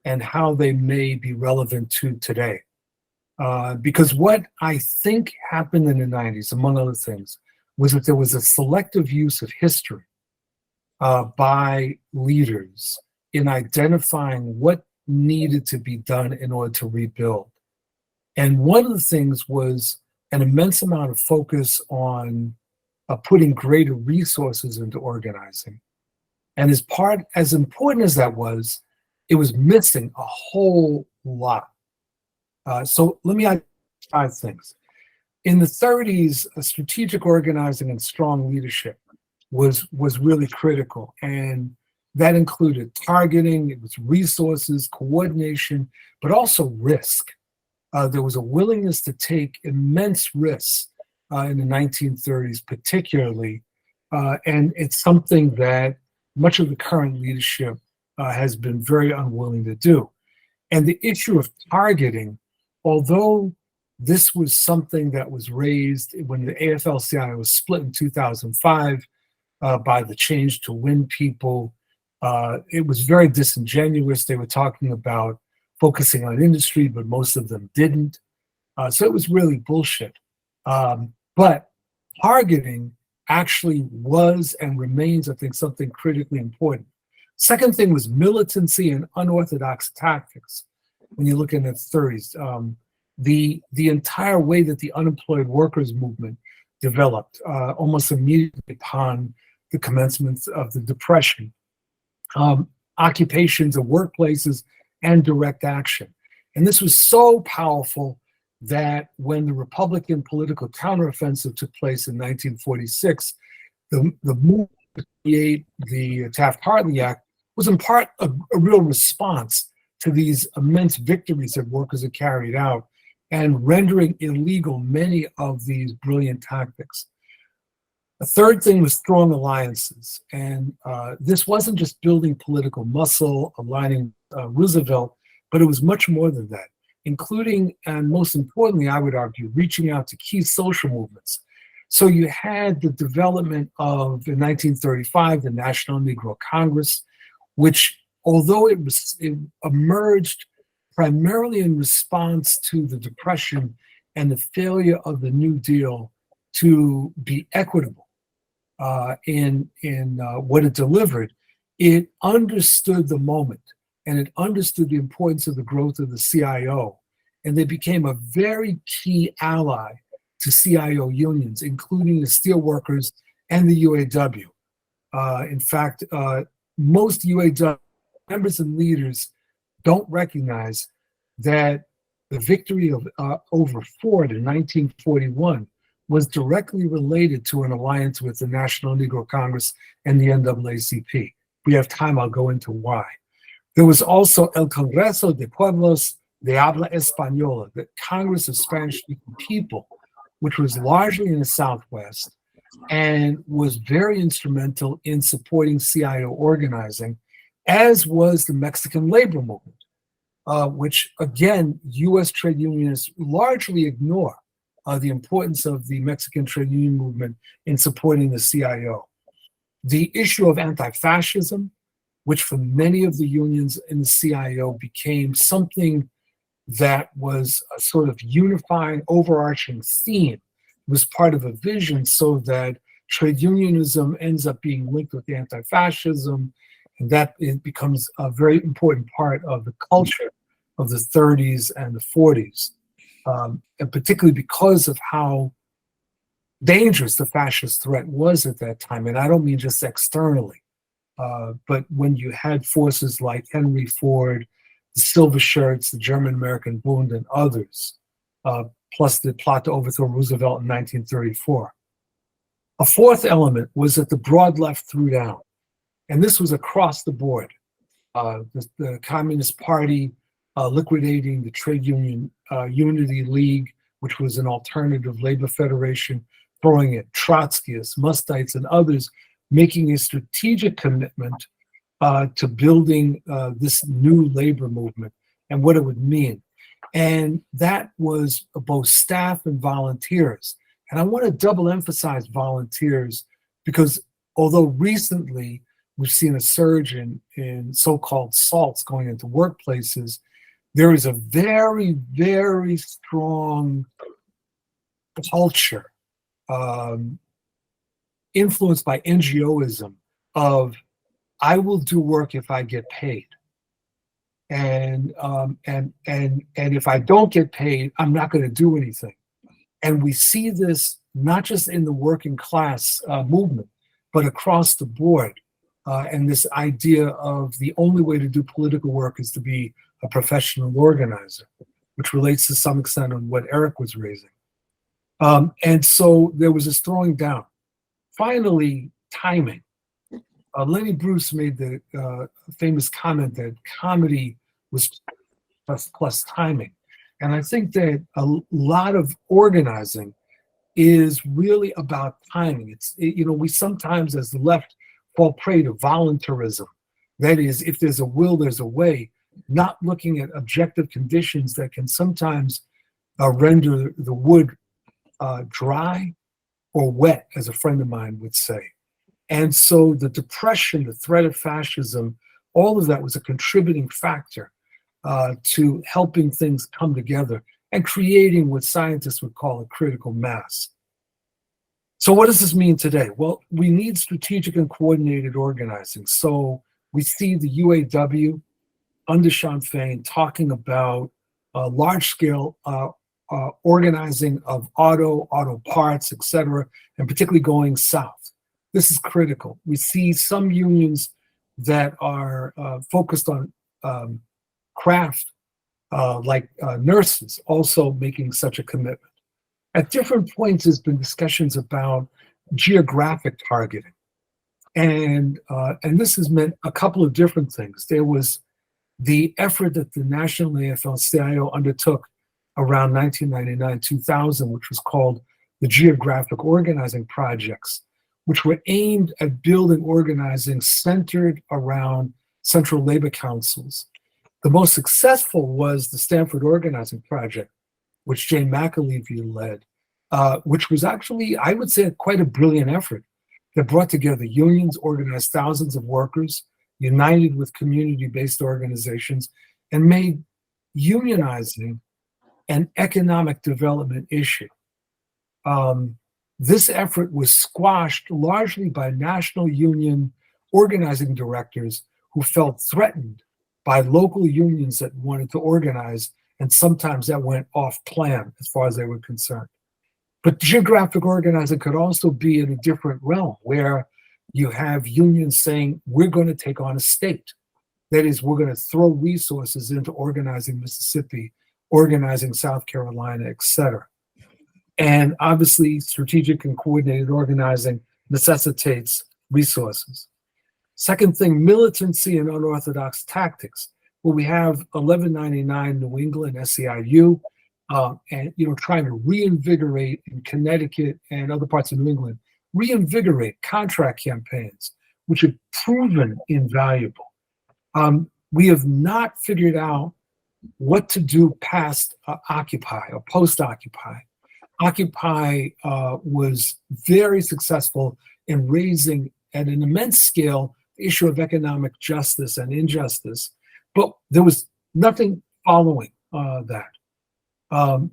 and how they may be relevant to today. Because what I think happened in the 90s, among other things, was that there was a selective use of history by leaders in identifying what needed to be done in order to rebuild. And one of the things was an immense amount of focus on putting greater resources into organizing. And as important as that was, it was missing a whole lot. So let me add 5 things. In the 30s, strategic organizing and strong leadership was really critical. And that included targeting, it was resources, coordination, but also risk. There was a willingness to take immense risks in the 1930s, particularly. And it's something that much of the current leadership has been very unwilling to do. And the issue of targeting, although this was something that was raised when the AFL-CIO was split in 2005 by the change to win people, it was very disingenuous. They were talking about focusing on industry, but most of them didn't. So it was really bullshit. But targeting actually was and remains, I think, something critically important. Second thing was militancy and unorthodox tactics. When you look in the 30s, the entire way that the unemployed workers movement developed almost immediately upon the commencement of the Depression, occupations of workplaces and direct action. And this was so powerful that when the Republican political counteroffensive took place in 1946, the move to create the Taft-Hartley Act was in part a real response to these immense victories that workers had carried out and rendering illegal many of these brilliant tactics. The third thing was strong alliances. And this wasn't just building political muscle, aligning Roosevelt, but it was much more than that, including, and most importantly, I would argue, reaching out to key social movements. So you had the development of, in 1935, the National Negro Congress, which, although it emerged primarily in response to the Depression and the failure of the New Deal to be equitable in what it delivered, it understood the moment and it understood the importance of the growth of the CIO. And they became a very key ally to CIO unions, including the steelworkers and the UAW. In fact, most UAW members and leaders don't recognize that the victory of over Ford in 1941 was directly related to an alliance with the National Negro Congress and the NAACP. If we have time, I'll go into why. There was also El Congreso de Pueblos de Habla Española, the Congress of Spanish-speaking people, which was largely in the Southwest and was very instrumental in supporting CIO organizing, as was the Mexican labor movement, which, again, U.S. trade unionists largely ignore the importance of the Mexican trade union movement in supporting the CIO. The issue of anti-fascism, which for many of the unions in the CIO became something that was a sort of unifying, overarching theme, was part of a vision so that trade unionism ends up being linked with anti-fascism, and that it becomes a very important part of the culture of the 30s and the 40s, and particularly because of how dangerous the fascist threat was at that time. And I don't mean just externally, but when you had forces like Henry Ford, the Silver Shirts, the German-American Bund, and others, plus the plot to overthrow Roosevelt in 1934. A fourth element was that the broad left threw down, and this was across the board. The Communist Party liquidating the Trade Union Unity League, which was an alternative labor federation, throwing at Trotskyists, Mustites, and others, making a strategic commitment to building this new labor movement and what it would mean. And that was both staff and volunteers. And I want to double emphasize volunteers because although recently we've seen a surge in so-called SALTs going into workplaces, there is a very, very strong culture influenced by NGOism of I will do work if I get paid. And if I don't get paid, I'm not going to do anything. And we see this not just in the working class movement, but across the board. And this idea of the only way to do political work is to be a professional organizer, which relates to some extent on what Eric was raising. And so there was this throwing down. Finally, timing. Lenny Bruce made the famous comment that comedy was plus timing. And I think that a lot of organizing is really about timing. We sometimes, as the left, fall prey to voluntarism. That is, if there's a will, there's a way, not looking at objective conditions that can sometimes render the wood dry or wet, as a friend of mine would say. And so the depression, the threat of fascism, all of that was a contributing factor to helping things come together and creating what scientists would call a critical mass. So what does this mean today? Well, we need strategic and coordinated organizing. So we see the UAW under Sean Fain talking about large-scale organizing of auto parts, et cetera, and particularly going south. This is critical. We see some unions that are focused on craft, like nurses, also making such a commitment. At different points, there's been discussions about geographic targeting. And this has meant a couple of different things. There was the effort that the National AFL-CIO undertook around 1999-2000, which was called the Geographic Organizing Projects, which were aimed at building organizing centered around central labor councils. The most successful was the Stanford Organizing Project, which Jane McAlevey led, which was actually, I would say, quite a brilliant effort that brought together unions, organized thousands of workers, united with community-based organizations, and made unionizing an economic development issue. This effort was squashed largely by national union organizing directors who felt threatened by local unions that wanted to organize, and sometimes that went off plan as far as they were concerned. But geographic organizing could also be in a different realm where you have unions saying, we're going to take on a state. That is, we're going to throw resources into organizing Mississippi, organizing South Carolina, et cetera. And obviously, strategic and coordinated organizing necessitates resources. Second thing, militancy and unorthodox tactics. Well, we have 1199 New England, SEIU, and trying to reinvigorate in Connecticut and other parts of New England, reinvigorate contract campaigns, which have proven invaluable. We have not figured out what to do past Occupy or post-Occupy. Occupy was very successful in raising at an immense scale the issue of economic justice and injustice, but there was nothing following that.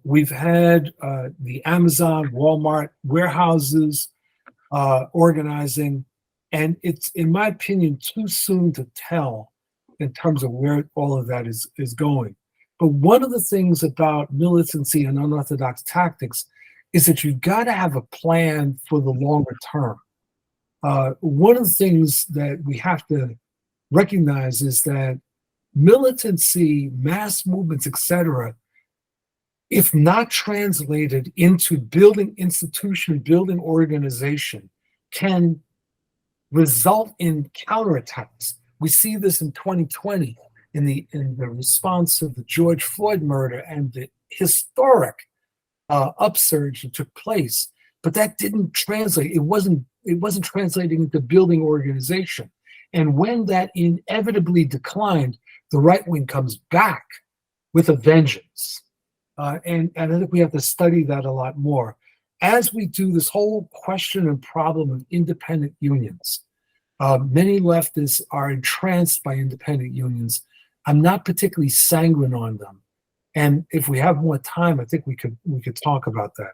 We've had the Amazon, Walmart warehouses organizing, and it's, in my opinion, too soon to tell in terms of where all of that is going. But one of the things about militancy and unorthodox tactics is that you've got to have a plan for the longer term. One of the things that we have to recognize is that militancy, mass movements, etc., if not translated into building institution, building organization, can result in counterattacks. We see this in 2020 in the response to the George Floyd murder and the historic upsurge that took place. But that didn't translate. It wasn't translating into building organization. And when that inevitably declined, the right wing comes back with a vengeance. And I think we have to study that a lot more. As we do this whole question and problem of independent unions, many leftists are entranced by independent unions. I'm not particularly sanguine on them. And if we have more time, I think we could talk about that.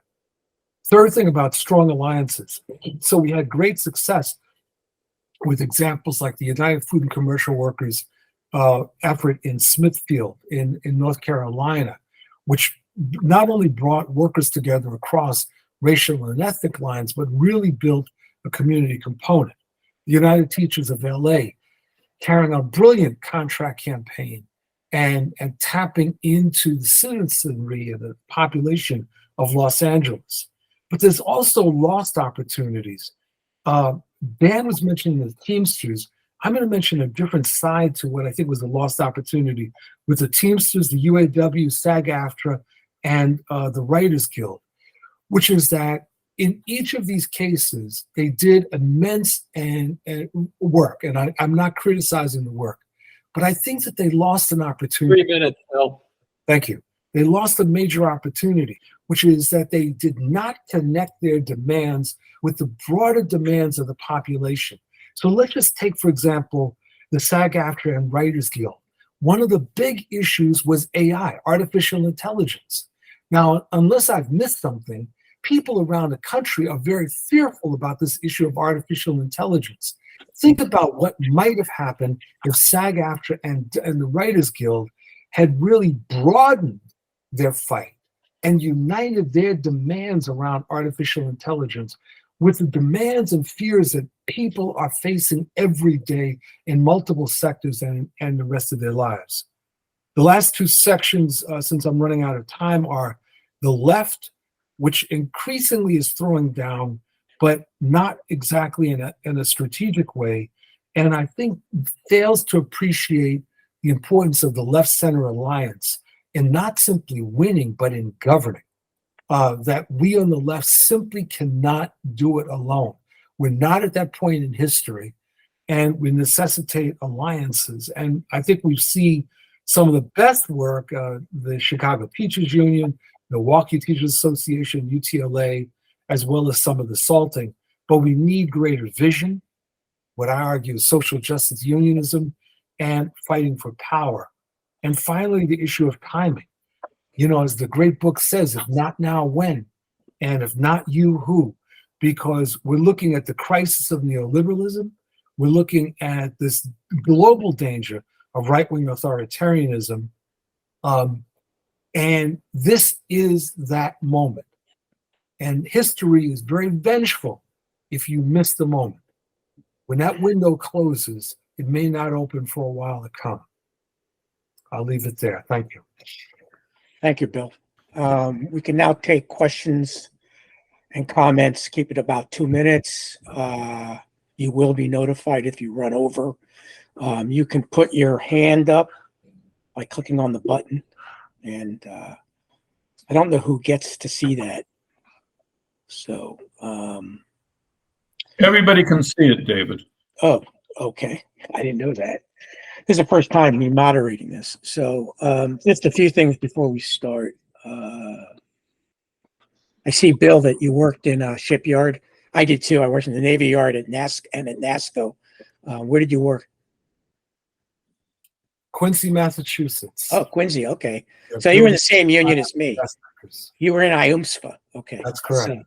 Third thing about strong alliances. So we had great success with examples like the United Food and Commercial Workers effort in Smithfield in North Carolina, which not only brought workers together across racial and ethnic lines, but really built a community component. The United Teachers of LA carrying a brilliant contract campaign and tapping into the citizenry and the population of Los Angeles. But there's also lost opportunities. Dan was mentioning the Teamsters. I'm going to mention a different side to what I think was a lost opportunity with the Teamsters, the UAW, SAG-AFTRA, and the Writers Guild, which is that in each of these cases, they did immense work, and I'm not criticizing the work, but I think that they lost an opportunity. 3 minutes, Bill. Thank you. They lost a major opportunity, which is that they did not connect their demands with the broader demands of the population. So let's just take, for example, the SAG-AFTRA and Writers Guild. One of the big issues was AI, artificial intelligence. Now, unless I've missed something, people around the country are very fearful about this issue of artificial intelligence. Think about what might have happened if SAG-AFTRA and the Writers Guild had really broadened their fight and united their demands around artificial intelligence with the demands and fears that people are facing every day in multiple sectors and the rest of their lives. The last two sections, since I'm running out of time, are the left, which increasingly is throwing down, but not exactly in a strategic way, and I think fails to appreciate the importance of the left-center alliance in not simply winning, but in governing. That we on the left simply cannot do it alone. We're not at that point in history, and we necessitate alliances. And I think we've seen some of the best work, the Chicago Teachers Union, Milwaukee Teachers Association, UTLA, as well as some of the salting. But we need greater vision, what I argue is social justice unionism, and fighting for power. And finally, the issue of timing. You know, as the great book says, if not now, when? And if not you, who? Because we're looking at the crisis of neoliberalism. We're looking at this global danger of right-wing authoritarianism. And this is that moment. And history is very vengeful if you miss the moment. When that window closes, it may not open for a while to come. I'll leave it there. Thank you. Thank you, Bill. We can now take questions and comments. Keep it about 2 minutes. You will be notified if you run over. You can put your hand up by clicking on the button. And I don't know who gets to see that. So everybody can see it, David. Oh, okay. I didn't know that. This is the first time me moderating this. So just a few things before we start. I see, Bill, that you worked in a shipyard. I did too. I worked in the Navy Yard at NASCO. Where did you work? Quincy, Massachusetts. Oh, Quincy. Okay. So you were in the same union as me. You were in IUMSFA. Okay. That's correct. So,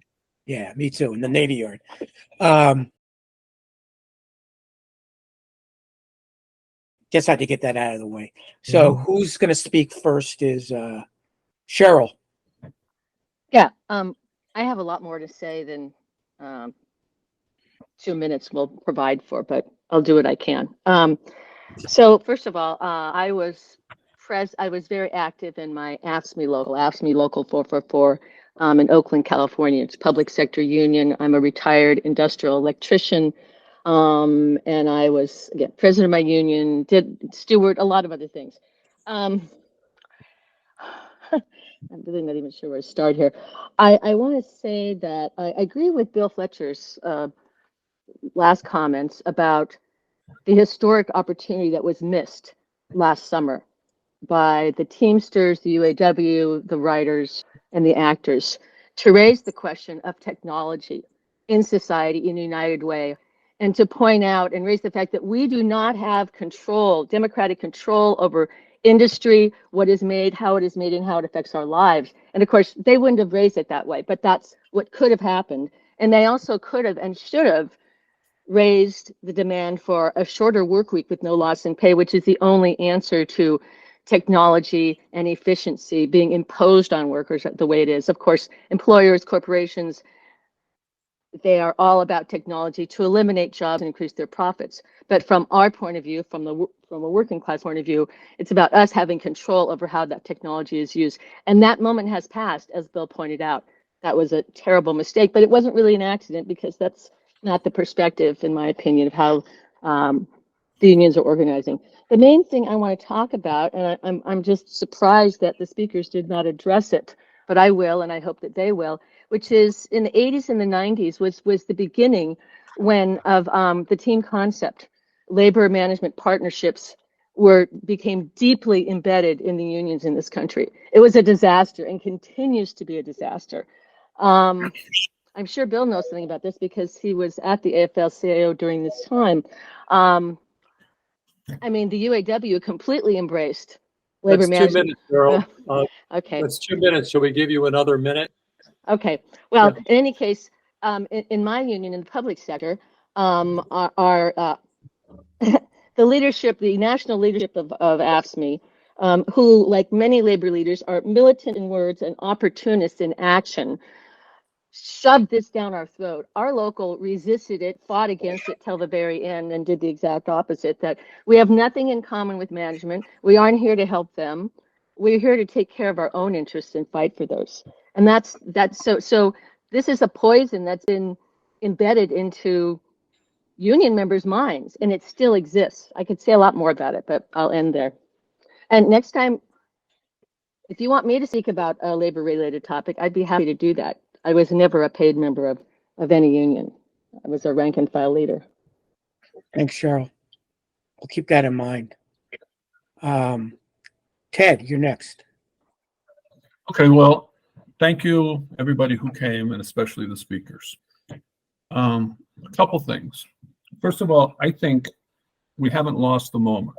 yeah, me too, in the Navy Yard. Just had to get that out of the way. So who's going to speak first is Cheryl. Yeah, I have a lot more to say than 2 minutes will provide for, but I'll do what I can. So first of all, I was very active in my AFSCME local 444 in Oakland, California. It's public sector union. I'm a retired industrial electrician. And I was, again, president of my union, did steward, a lot of other things. I'm really not even sure where to start here. I want to say that I agree with Bill Fletcher's last comments about the historic opportunity that was missed last summer by the Teamsters, the UAW, the writers, and the actors to raise the question of technology in society in a united way, and to point out and raise the fact that we do not have control, democratic control over industry, what is made, how it is made, and how it affects our lives. And of course, they wouldn't have raised it that way, but that's what could have happened. And they also could have and should have raised the demand for a shorter work week with no loss in pay, which is the only answer to technology and efficiency being imposed on workers the way it is. Of course, employers, corporations, they are all about technology to eliminate jobs and increase their profits. But from our point of view, from a working class point of view, it's about us having control over how that technology is used. And that moment has passed, as Bill pointed out. That was a terrible mistake, but it wasn't really an accident because that's not the perspective, in my opinion, of how the unions are organizing. The main thing I want to talk about, and I'm just surprised that the speakers did not address it, but I will, and I hope that they will, which is in the 80s and the 90s was the beginning when of the team concept. Labor management partnerships became deeply embedded in the unions in this country. It was a disaster and continues to be a disaster. I'm sure Bill knows something about this because he was at the AFL-CIO during this time. I mean, the UAW completely embraced labor That's 2 management. minutes, Carol. Okay. That's 2 minutes. Shall we give you another minute? Okay. Well, Yeah. in any case, in my union, in the public sector, the leadership, the national leadership of AFSCME, who, like many labor leaders, are militant in words and opportunists in action, shoved this down our throat. Our local resisted it, fought against it till the very end, and did the exact opposite. That we have nothing in common with management. We aren't here to help them. We're here to take care of our own interests and fight for those. And that's so. This is a poison that's been embedded into union members' minds, and it still exists. I could say a lot more about it, but I'll end there. And next time, if you want me to speak about a labor-related topic, I'd be happy to do that. I was never a paid member of any union. I was a rank and file leader. Thanks, Cheryl. We'll keep that in mind. Ted, you're next. Okay, well, thank you, everybody who came, and especially the speakers. A couple things. First of all, I think we haven't lost the moment.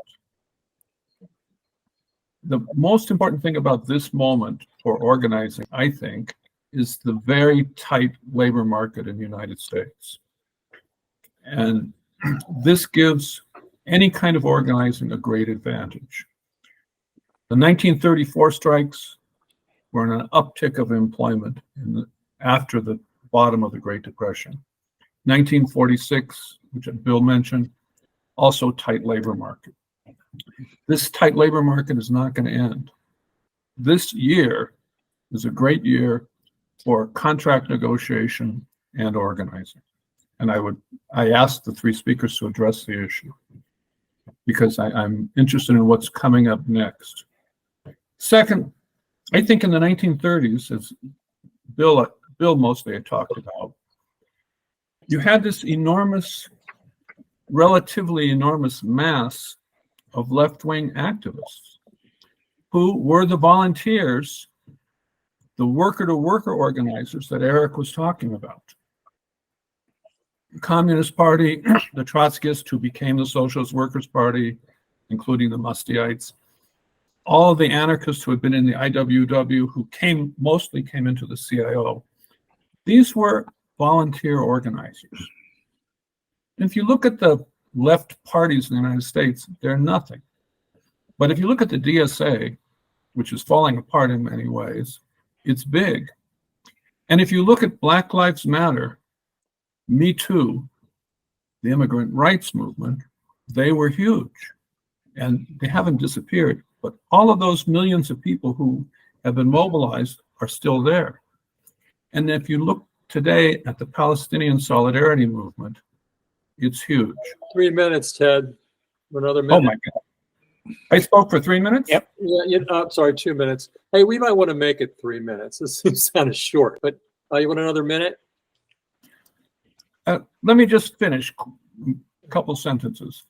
The most important thing about this moment for organizing, I think, is the very tight labor market in the United States. And this gives any kind of organizing a great advantage. The 1934 strikes were an uptick of employment after the bottom of the Great Depression. 1946, which Bill mentioned, also tight labor market. This tight labor market is not going to end. This year is a great year for contract negotiation and organizing. And I asked the three speakers to address the issue because I'm interested in what's coming up next. Second, I think in the 1930s, as Bill mostly had talked about, you had this relatively enormous mass of left-wing activists who were the volunteers, the worker-to-worker organizers that Eric was talking about. The Communist Party, the Trotskyists who became the Socialist Workers' Party, including the Mustyites, all of the anarchists who had been in the IWW who mostly came into the CIO. These were volunteer organizers. And if you look at the left parties in the United States, they're nothing. But if you look at the DSA, which is falling apart in many ways, it's big. And if you look at Black Lives Matter, Me Too, the immigrant rights movement, they were huge. And they haven't disappeared. But all of those millions of people who have been mobilized are still there. And if you look today at the Palestinian Solidarity Movement, it's huge. 3 minutes, Ted. Another minute. Oh my God. I spoke for 3 minutes? Yep. Yeah, sorry, 2 minutes. Hey, we might want to make it 3 minutes. This seems kind of short, but you want another minute? Let me just finish a couple sentences.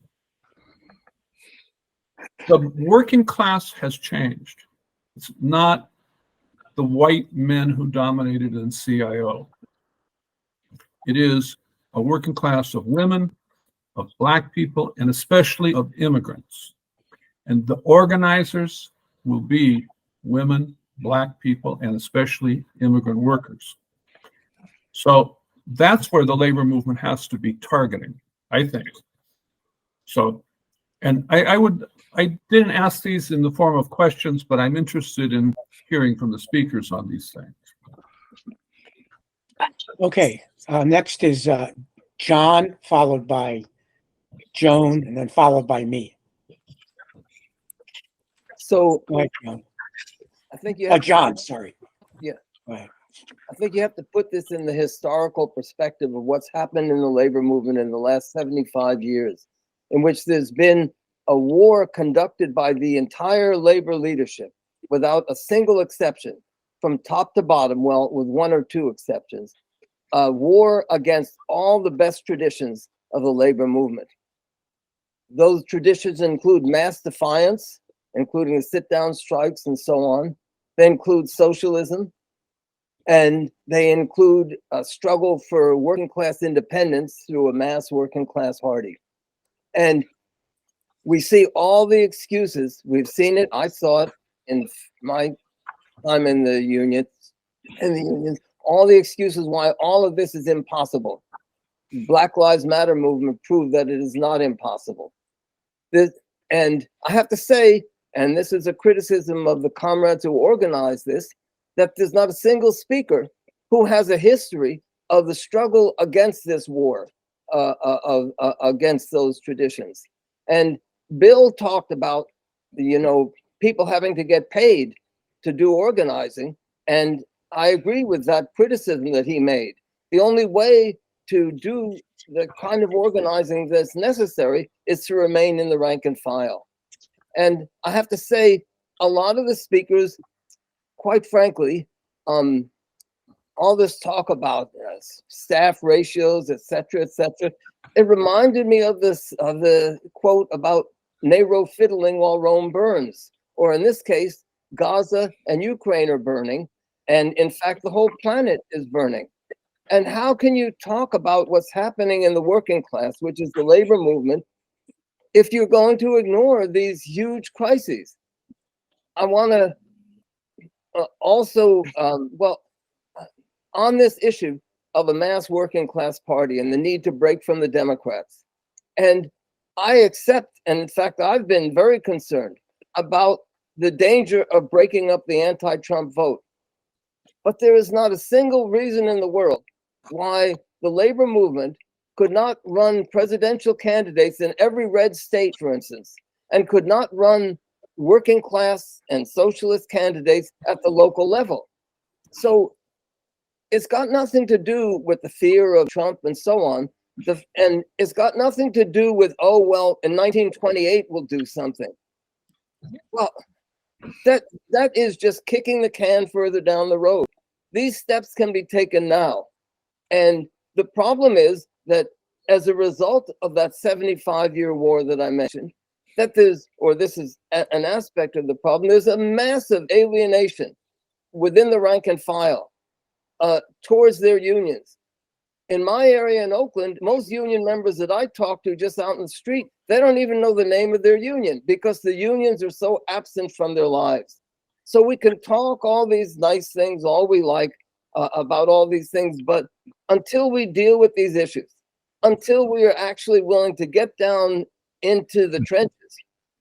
The working class has changed. It's not the white men who dominated in CIO. It is a working class of women, of Black people, and especially of immigrants. And the organizers will be women, Black people, and especially immigrant workers. So that's where the labor movement has to be targeting, I think. So And I didn't ask these in the form of questions, but I'm interested in hearing from the speakers on these things. Okay, next is John, followed by Joan, and then followed by me. So Go ahead, John. I think you have John, sorry. Yeah. Go ahead. I think you have to put this in the historical perspective of what's happened in the labor movement in the last 75 years, in which there's been a war conducted by the entire labor leadership without a single exception, from top to bottom, well, with one or two exceptions, a war against all the best traditions of the labor movement. Those traditions include mass defiance, including the sit-down strikes and so on. They include socialism, and they include a struggle for working class independence through a mass working class party. And we see all the excuses. We've seen it. I saw it in my time in the unions, all the excuses why all of this is impossible. Black Lives Matter movement proved that it is not impossible. And I have to say, and this is a criticism of the comrades who organized this, that there's not a single speaker who has a history of the struggle against this war, against those traditions. And Bill talked about, people having to get paid to do organizing, and I agree with that criticism that he made. The only way to do the kind of organizing that's necessary is to remain in the rank and file. And I have to say, a lot of the speakers, quite frankly, all this talk about staff ratios, et cetera, it reminded me of the quote about Nero fiddling while Rome burns, or in this case, Gaza and Ukraine are burning, and in fact, the whole planet is burning. And how can you talk about what's happening in the working class, which is the labor movement, if you're going to ignore these huge crises? I want to also, on this issue of a mass working class party and the need to break from the Democrats. And I accept, and in fact, I've been very concerned about the danger of breaking up the anti-Trump vote. But there is not a single reason in the world why the labor movement could not run presidential candidates in every red state, for instance, and could not run working class and socialist candidates at the local level. So it's got nothing to do with the fear of Trump and so on. And it's got nothing to do with, oh, well, in 1928, we'll do something. Well, that is just kicking the can further down the road. These steps can be taken now. And the problem is that as a result of that 75-year war that I mentioned, this is an aspect of the problem, there's a massive alienation within the rank and file towards their unions. In my area in Oakland, most union members that I talk to just out in the street, they don't even know the name of their union because the unions are so absent from their lives. So we can talk all these nice things, all we like about all these things, but until we deal with these issues, until we are actually willing to get down into the trenches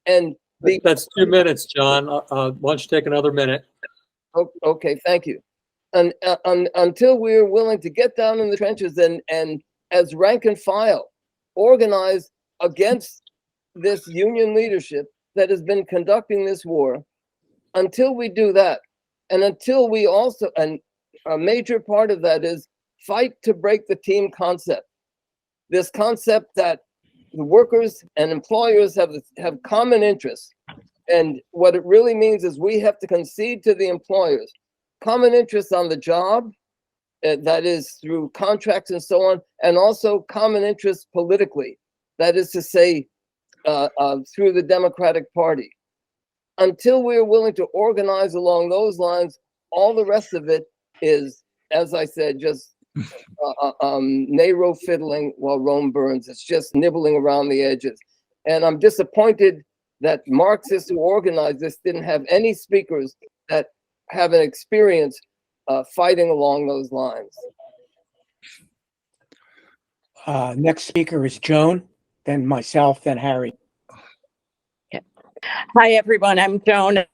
and that's 2 minutes, John. Why don't you take another minute? Okay, thank you. And until we're willing to get down in the trenches and as rank and file organize against this union leadership that has been conducting this war, until we do that, and until we also, and a major part of that is fight to break the team concept. This concept that the workers and employers have common interests. And what it really means is we have to concede to the employers common interests on the job, that is through contracts and so on, and also common interests politically, that is to say, through the Democratic Party. Until we're willing to organize along those lines, all the rest of it is, as I said, just Nero fiddling while Rome burns. It's just nibbling around the edges. And I'm disappointed that Marxists who organized this didn't have any speakers that have an experience fighting along those lines. Next speaker is Joan, then myself, then Harry. Hi, everyone. I'm Joan.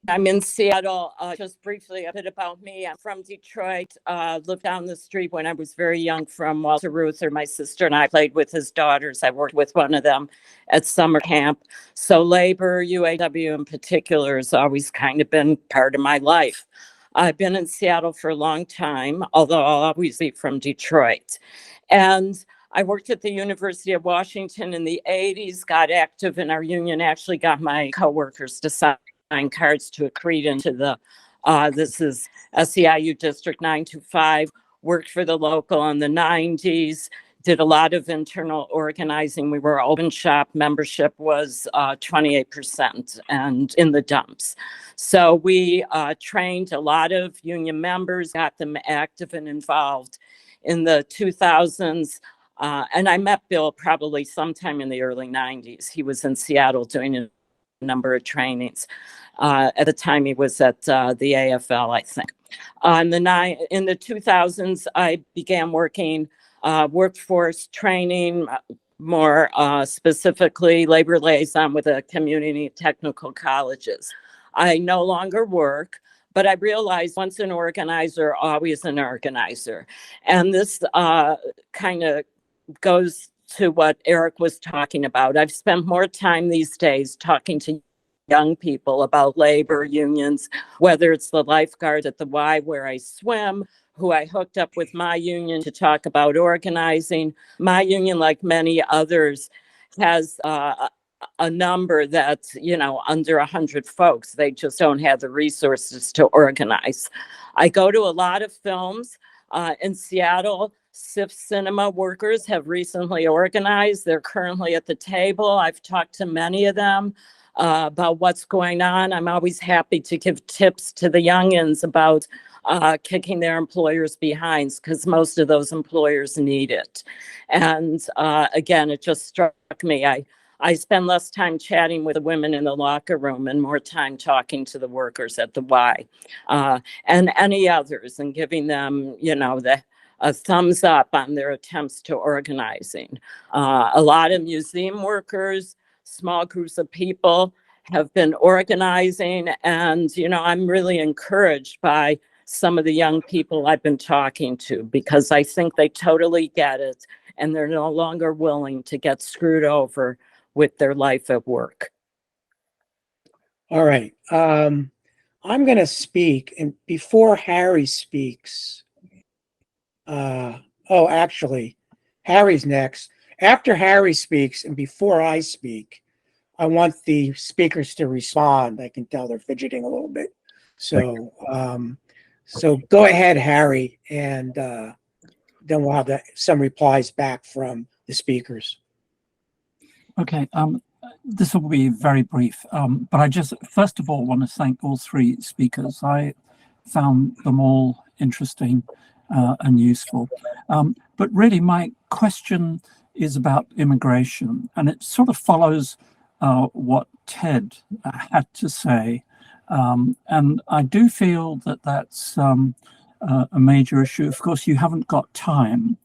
I'm in Seattle. Just briefly, a bit about me. I'm from Detroit. Lived down the street when I was very young from Walter Reuther. My sister and I played with his daughters. I worked with one of them at summer camp. So labor, UAW in particular, has always kind of been part of my life. I've been in Seattle for a long time, although I'll always be from Detroit. And I worked at the University of Washington in the 80s, got active in our union, actually got my coworkers to sign cards to accrete into the, this is SEIU District 925, worked for the local in the 90s, did a lot of internal organizing. We were open shop, membership was 28% and in the dumps. So we trained a lot of union members, got them active and involved. In the 2000s, and I met Bill probably sometime in the early 90s. He was in Seattle doing a number of trainings. At the time, he was at the AFL, I think. In the 2000s, I began working workforce training, more specifically labor liaison with the community technical colleges. I no longer work, but I realized once an organizer, always an organizer. And this kind of goes to what Eric was talking about. I've spent more time these days talking to young people about labor unions, whether it's the lifeguard at the Y where I swim, who I hooked up with my union to talk about organizing. My union, like many others, has a number that's, under 100 folks. They just don't have the resources to organize. I go to a lot of films in Seattle. SIF cinema workers have recently organized. They're currently at the table. I've talked to many of them about what's going on. I'm always happy to give tips to the youngins about kicking their employers behind, because most of those employers need it. And again, it just struck me. I spend less time chatting with the women in the locker room and more time talking to the workers at the Y and any others, and giving them, a thumbs up on their attempts to organizing. A lot of museum workers, small groups of people have been organizing, and I'm really encouraged by some of the young people I've been talking to, because I think they totally get it and they're no longer willing to get screwed over with their life at work. All right. I'm going to speak, and before Harry speaks, actually, Harry's next. After Harry speaks and before I speak, I want the speakers to respond. I can tell they're fidgeting a little bit. So, so go ahead, Harry, and then we'll have some replies back from the speakers. Okay, this will be very brief, but I just first of all want to thank all three speakers. I found them all interesting and useful. But really, my question is about immigration, and it sort of follows what Ted had to say. And I do feel that that's a major issue. Of course, you haven't got time,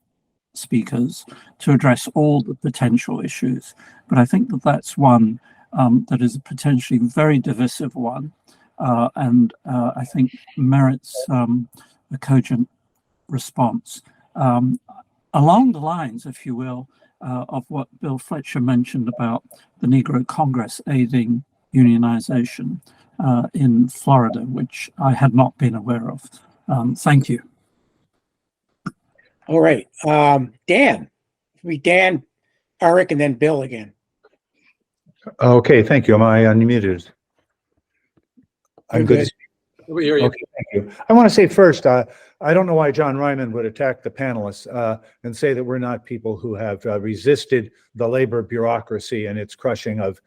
speakers, to address all the potential issues, but I think that that's one that is a potentially very divisive one, and I think merits a cogent response along the lines, if you will, of what Bill Fletcher mentioned about the Negro Congress aiding unionization in Florida, which I had not been aware of. Thank you. All right. Dan. Dan, Eric, and then Bill again. Okay, thank you. Am I unmuted? I'm good. We hear you. Okay, thank you. I want to say first, I don't know why John Ryman would attack the panelists and say that we're not people who have resisted the labor bureaucracy and its crushing of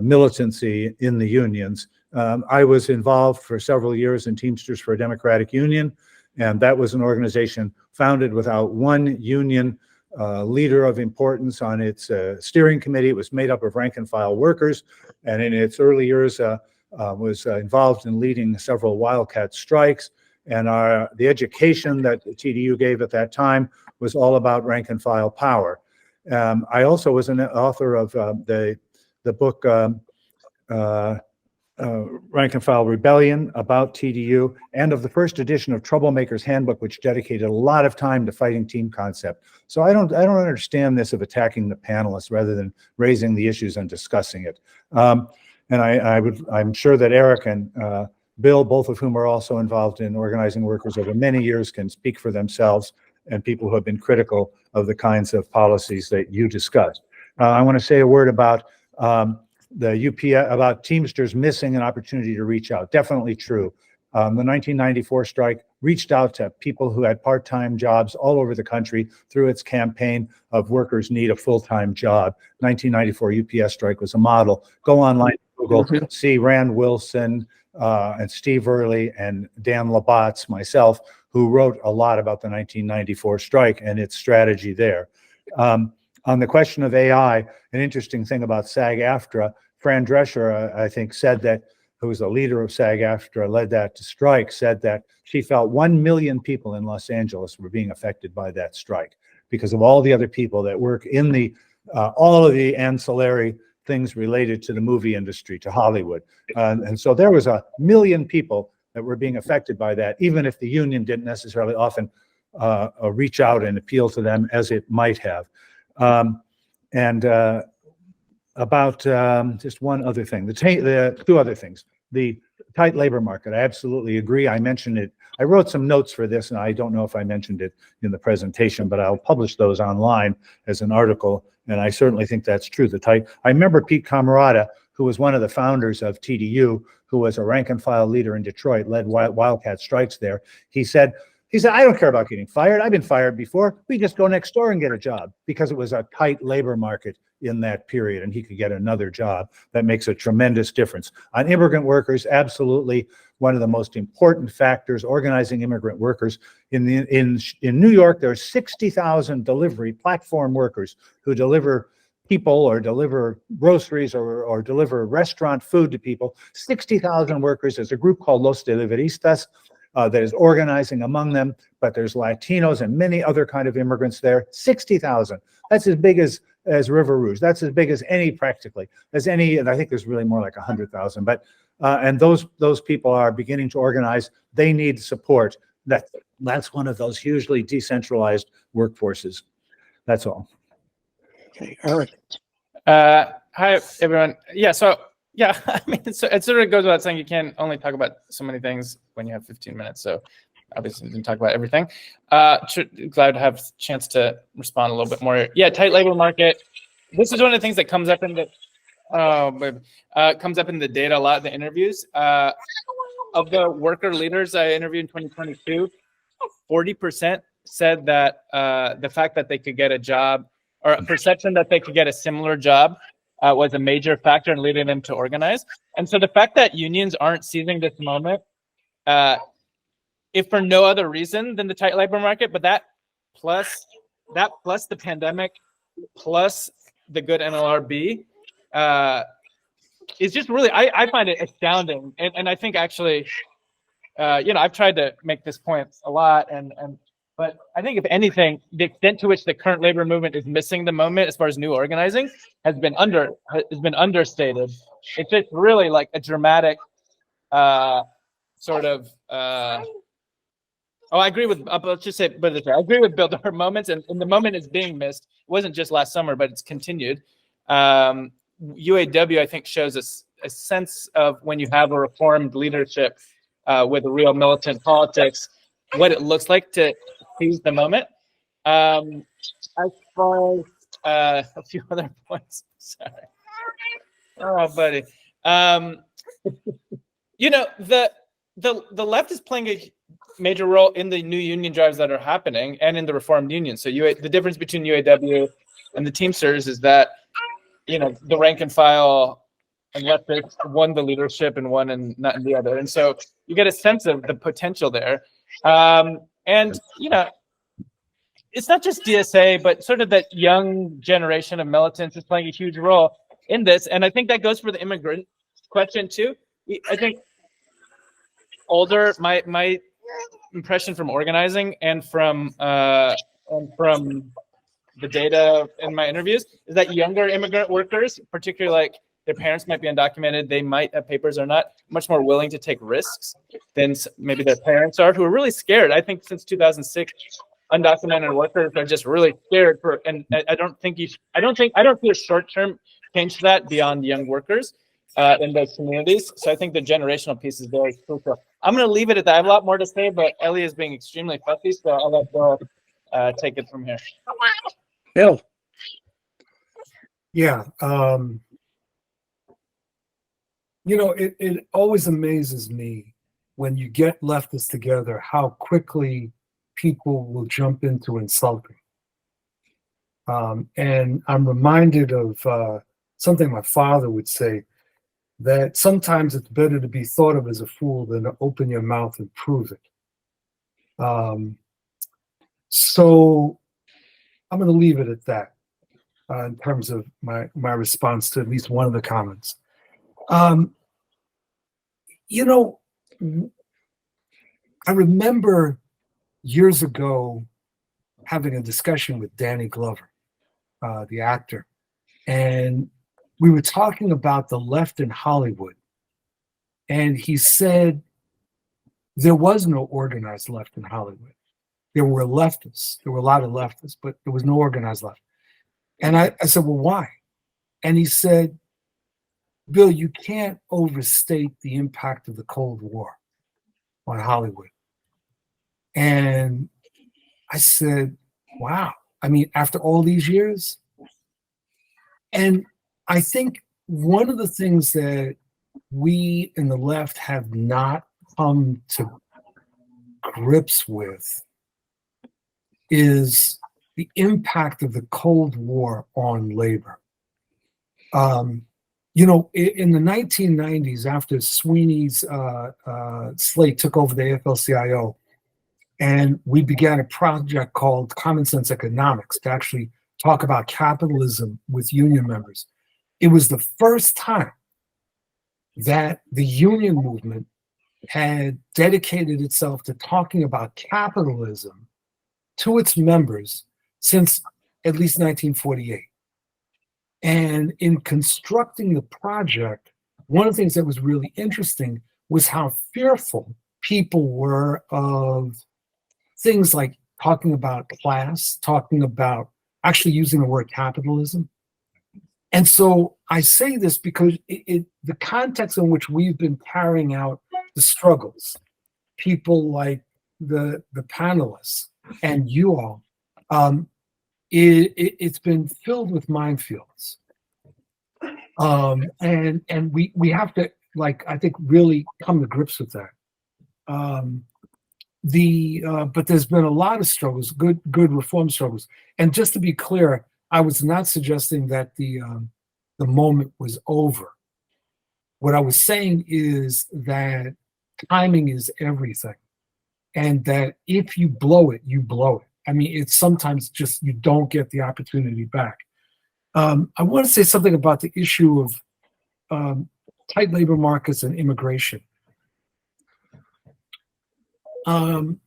militancy in the unions. I was involved for several years in Teamsters for a Democratic Union, and that was an organization founded without one union leader of importance on its steering committee. It was made up of rank and file workers, and in its early years was involved in leading several wildcat strikes. And the education that the TDU gave at that time was all about rank and file power. I also was an author of the book rank and file rebellion about TDU, and of the first edition of Troublemaker's Handbook, which dedicated a lot of time to fighting team concept. So I don't understand this of attacking the panelists rather than raising the issues and discussing it. And I'm sure that Eric and Bill, both of whom are also involved in organizing workers over many years, can speak for themselves, and people who have been critical of the kinds of policies that you discussed. I want to say a word about the UPS, about Teamsters missing an opportunity to reach out. Definitely true. The 1994 strike reached out to people who had part-time jobs all over the country through its campaign of workers need a full-time job. 1994 UPS strike was a model. Go online, Google, see Rand Wilson and Steve Early and Dan Botz, myself, who wrote a lot about the 1994 strike and its strategy there. On the question of AI, an interesting thing about SAG-AFTRA, Fran Drescher, I think, said that, who was the leader of SAG-AFTRA, led that to strike, said that she felt 1 million people in Los Angeles were being affected by that strike because of all the other people that work in the, all of the ancillary things related to the movie industry, to Hollywood. And so there was 1 million people that were being affected by that, even if the union didn't necessarily often reach out and appeal to them as it might have. About just one other thing, the two other things, the tight labor market. I absolutely agree. I mentioned it. I wrote some notes for this, and I don't know if I mentioned it in the presentation, but I'll publish those online as an article. And I certainly think that's true. I remember Pete Camarada, who was one of the founders of TDU, who was a rank and file leader in Detroit, led Wildcat strikes there. He said, I don't care about getting fired. I've been fired before. We just go next door and get a job, because it was a tight labor market in that period and he could get another job. That makes a tremendous difference. On immigrant workers, absolutely one of the most important factors, organizing immigrant workers. In New York, there are 60,000 delivery platform workers who deliver people or deliver groceries or deliver restaurant food to people. 60,000 workers. There's a group called Los Deliveristas that is organizing among them, but there's Latinos and many other kind of immigrants there. 60,000. That's as big as River Rouge. That's as big as any, practically, as any, and I think there's really more like 100,000. But and those people are beginning to organize. They need support. That's one of those hugely decentralized workforces. That's all. Okay, Eric. Hi everyone. Yeah, I mean, it sort of goes without saying you can't only talk about so many things when you have 15 minutes. So obviously we didn't talk about everything. Glad to have a chance to respond a little bit more. Yeah, tight labor market. This is one of the things that comes up in the data a lot of the interviews. Of the worker leaders I interviewed in 2022, 40% said that the fact that they could get a job, or a perception that they could get a similar job, was a major factor in leading them to organize. And so the fact that unions aren't seizing this moment, if for no other reason than the tight labor market, but that plus the pandemic, plus the good NLRB, is just really, I find it astounding. And I think actually, I've tried to make this point a lot, but I think if anything, the extent to which the current labor movement is missing the moment as far as new organizing has been understated. It's just really like a dramatic sort of. I agree with. Let's just say, but I agree with Bill. There are moments, and the moment is being missed. It wasn't just last summer, but it's continued. UAW, I think, shows us a sense of when you have a reformed leadership with a real militant politics, what it looks like to seize the moment. As far as a few other points, sorry. Oh, buddy. The left is playing a major role in the new union drives that are happening and in the reformed union. So the difference between UAW and the Teamsters is that, the rank and file and leftists, one the leadership and one and not in the other. And so you get a sense of the potential there. It's not just DSA, but sort of that young generation of militants is playing a huge role in this. And I think that goes for the immigrant question too. I think my impression from organizing and from the data in my interviews is that younger immigrant workers, particularly like Their parents might be undocumented. They might have papers or not. Much more willing to take risks than maybe their parents are, who are really scared. I think since 2006, undocumented workers are just really scared and I don't see a short-term change to that beyond young workers in those communities. So I think the generational piece is very crucial. I'm going to leave it at that. I have a lot more to say, but Ellie is being extremely fussy, so I'll let Bill take it from here. Bill. Yeah. It always amazes me when you get leftists together, how quickly people will jump into insulting. And I'm reminded of something my father would say, that sometimes it's better to be thought of as a fool than to open your mouth and prove it. So I'm going to leave it at that in terms of my response to at least one of the comments. I remember years ago having a discussion with Danny Glover, the actor, and we were talking about the left in Hollywood. And he said there was no organized left in Hollywood. There were leftists. There were a lot of leftists, but there was no organized left. And I said, well, why? And he said, Bill, you can't overstate the impact of the Cold War on Hollywood. And I said, wow. I mean, after all these years? And I think one of the things that we in the left have not come to grips with is the impact of the Cold War on labor. In the 1990s, after Sweeney's slate took over the AFL-CIO, and we began a project called Common Sense Economics to actually talk about capitalism with union members. It was the first time that the union movement had dedicated itself to talking about capitalism to its members since at least 1948. And in constructing the project, one of the things that was really interesting was how fearful people were of things like talking about class, talking about actually using the word capitalism. And so I say this because the context in which we've been carrying out the struggles, people like the panelists and you all, it's been filled with minefields. And we have to, I think, really come to grips with that. But there's been a lot of struggles, good reform struggles. And just to be clear, I was not suggesting that the moment was over. What I was saying is that timing is everything, and that if you blow it, you blow it. I mean, it's sometimes just you don't get the opportunity back. I want to say something about the issue of tight labor markets and immigration. I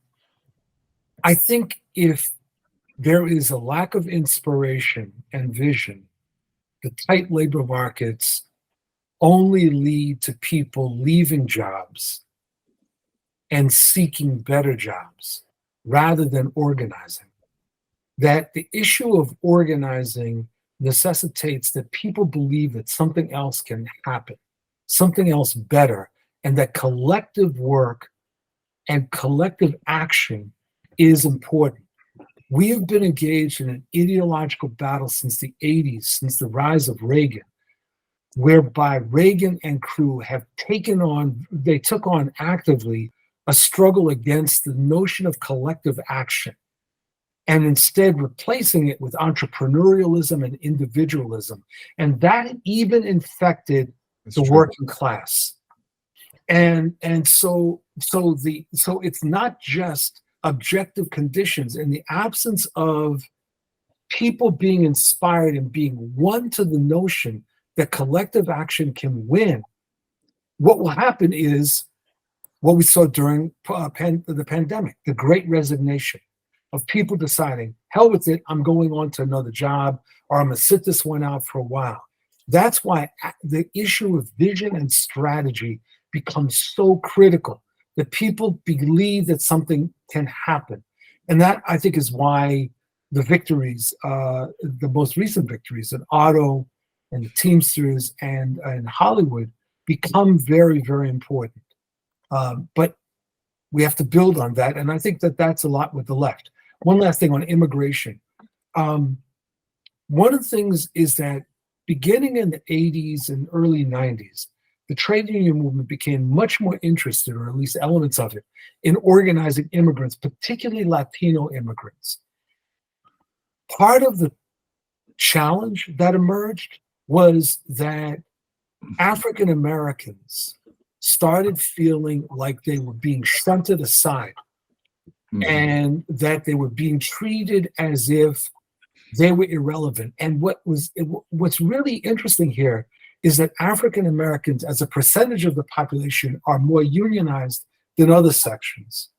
think if there is a lack of inspiration and vision, the tight labor markets only lead to people leaving jobs and seeking better jobs rather than organizing. That the issue of organizing necessitates that people believe that something else can happen, something else better, and that collective work and collective action is important. We have been engaged in an ideological battle since the 80s, since the rise of Reagan, whereby Reagan and crew have took on actively a struggle against the notion of collective action, and instead replacing it with entrepreneurialism and individualism. And that even infected the working class. And so it's not just objective conditions. In the absence of people being inspired and being won to the notion that collective action can win, what will happen is what we saw during the pandemic, the great resignation of people deciding, hell with it, I'm going on to another job, or I'm going to sit this one out for a while. That's why the issue of vision and strategy becomes so critical, that people believe that something can happen. And that, I think, is why the victories, the most recent victories in auto and the Teamsters and in Hollywood become very, very important. But we have to build on that. And I think that that's a lot with the left. One last thing on immigration. One of the things is that beginning in the 80s and early 90s, the trade union movement became much more interested, or at least elements of it, in organizing immigrants, particularly Latino immigrants. Part of the challenge that emerged was that African Americans started feeling like they were being shunted aside, and that they were being treated as if they were irrelevant. And what's really interesting here is that African Americans, as a percentage of the population, are more unionized than other sections.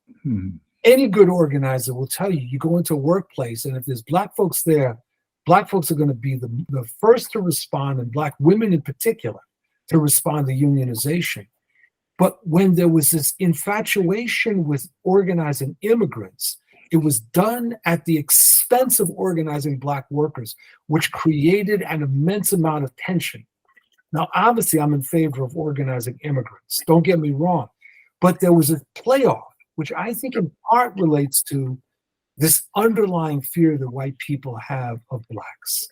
Any good organizer will tell you, you go into a workplace, and if there's Black folks there, Black folks are going to be the first to respond, and Black women in particular, to respond to unionization. But when there was this infatuation with organizing immigrants, it was done at the expense of organizing Black workers, which created an immense amount of tension. Now, obviously, I'm in favor of organizing immigrants. Don't get me wrong. But there was a playoff, which I think in part relates to this underlying fear that white people have of Blacks,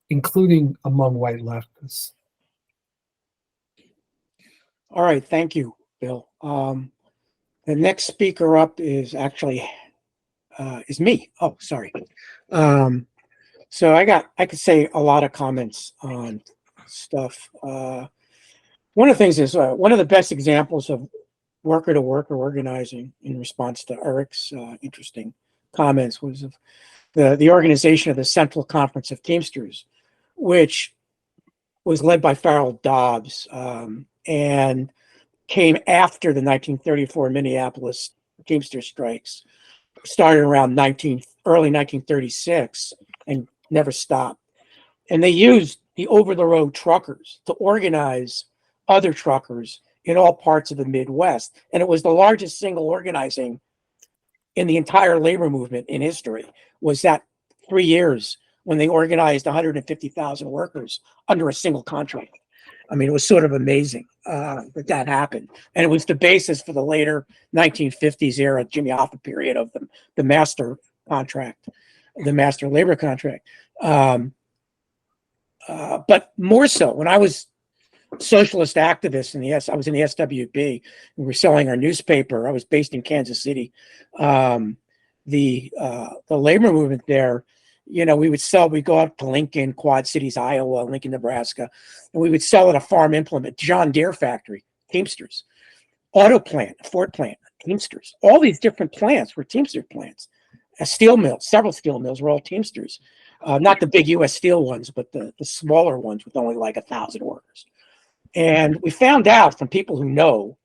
including among white leftists. All right, thank you, Bill. The next speaker up is actually is me. Oh, sorry. So I could say a lot of comments on stuff. One of the things is one of the best examples of worker-to-worker organizing in response to Eric's interesting comments was of the organization of the Central Conference of Teamsters, which was led by Farrell Dobbs and came after the 1934 Minneapolis Teamster strikes, started around early 1936 and never stopped. And they used the over-the-road truckers to organize other truckers in all parts of the Midwest. And it was the largest single organizing in the entire labor movement in history, was that 3 years when they organized 150,000 workers under a single contract. I mean, it was sort of amazing that happened. And it was the basis for the later 1950s era, Jimmy Hoffa period of the master contract, the master labor contract. But more so, when I was socialist activist I was in the SWB, we were selling our newspaper. I was based in Kansas City. The labor movement there, we'd go up to Lincoln, Quad Cities, Iowa, Lincoln, Nebraska, and we would sell at a farm implement, John Deere factory, Teamsters, auto plant, Ford plant, Teamsters. All these different plants were Teamster plants. A steel mill, several steel mills were all Teamsters. Not the big U.S. Steel ones, but the smaller ones with only like 1,000 workers. And we found out from people who know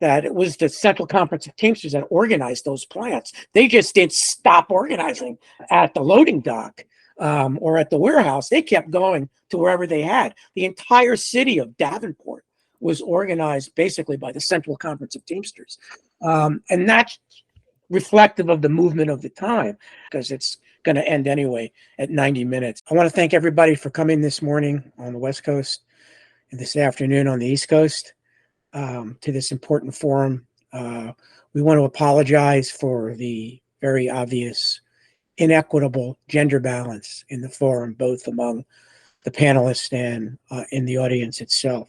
that it was the Central Conference of Teamsters that organized those plants. They just didn't stop organizing at the loading dock or at the warehouse. They kept going to wherever they had. The entire city of Davenport was organized basically by the Central Conference of Teamsters. And that's reflective of the movement of the time, because it's going to end anyway at 90 minutes. I want to thank everybody for coming this morning on the West Coast and this afternoon on the East Coast to this important forum. We want to apologize for the very obvious inequitable gender balance in the forum, both among the panelists and in the audience itself.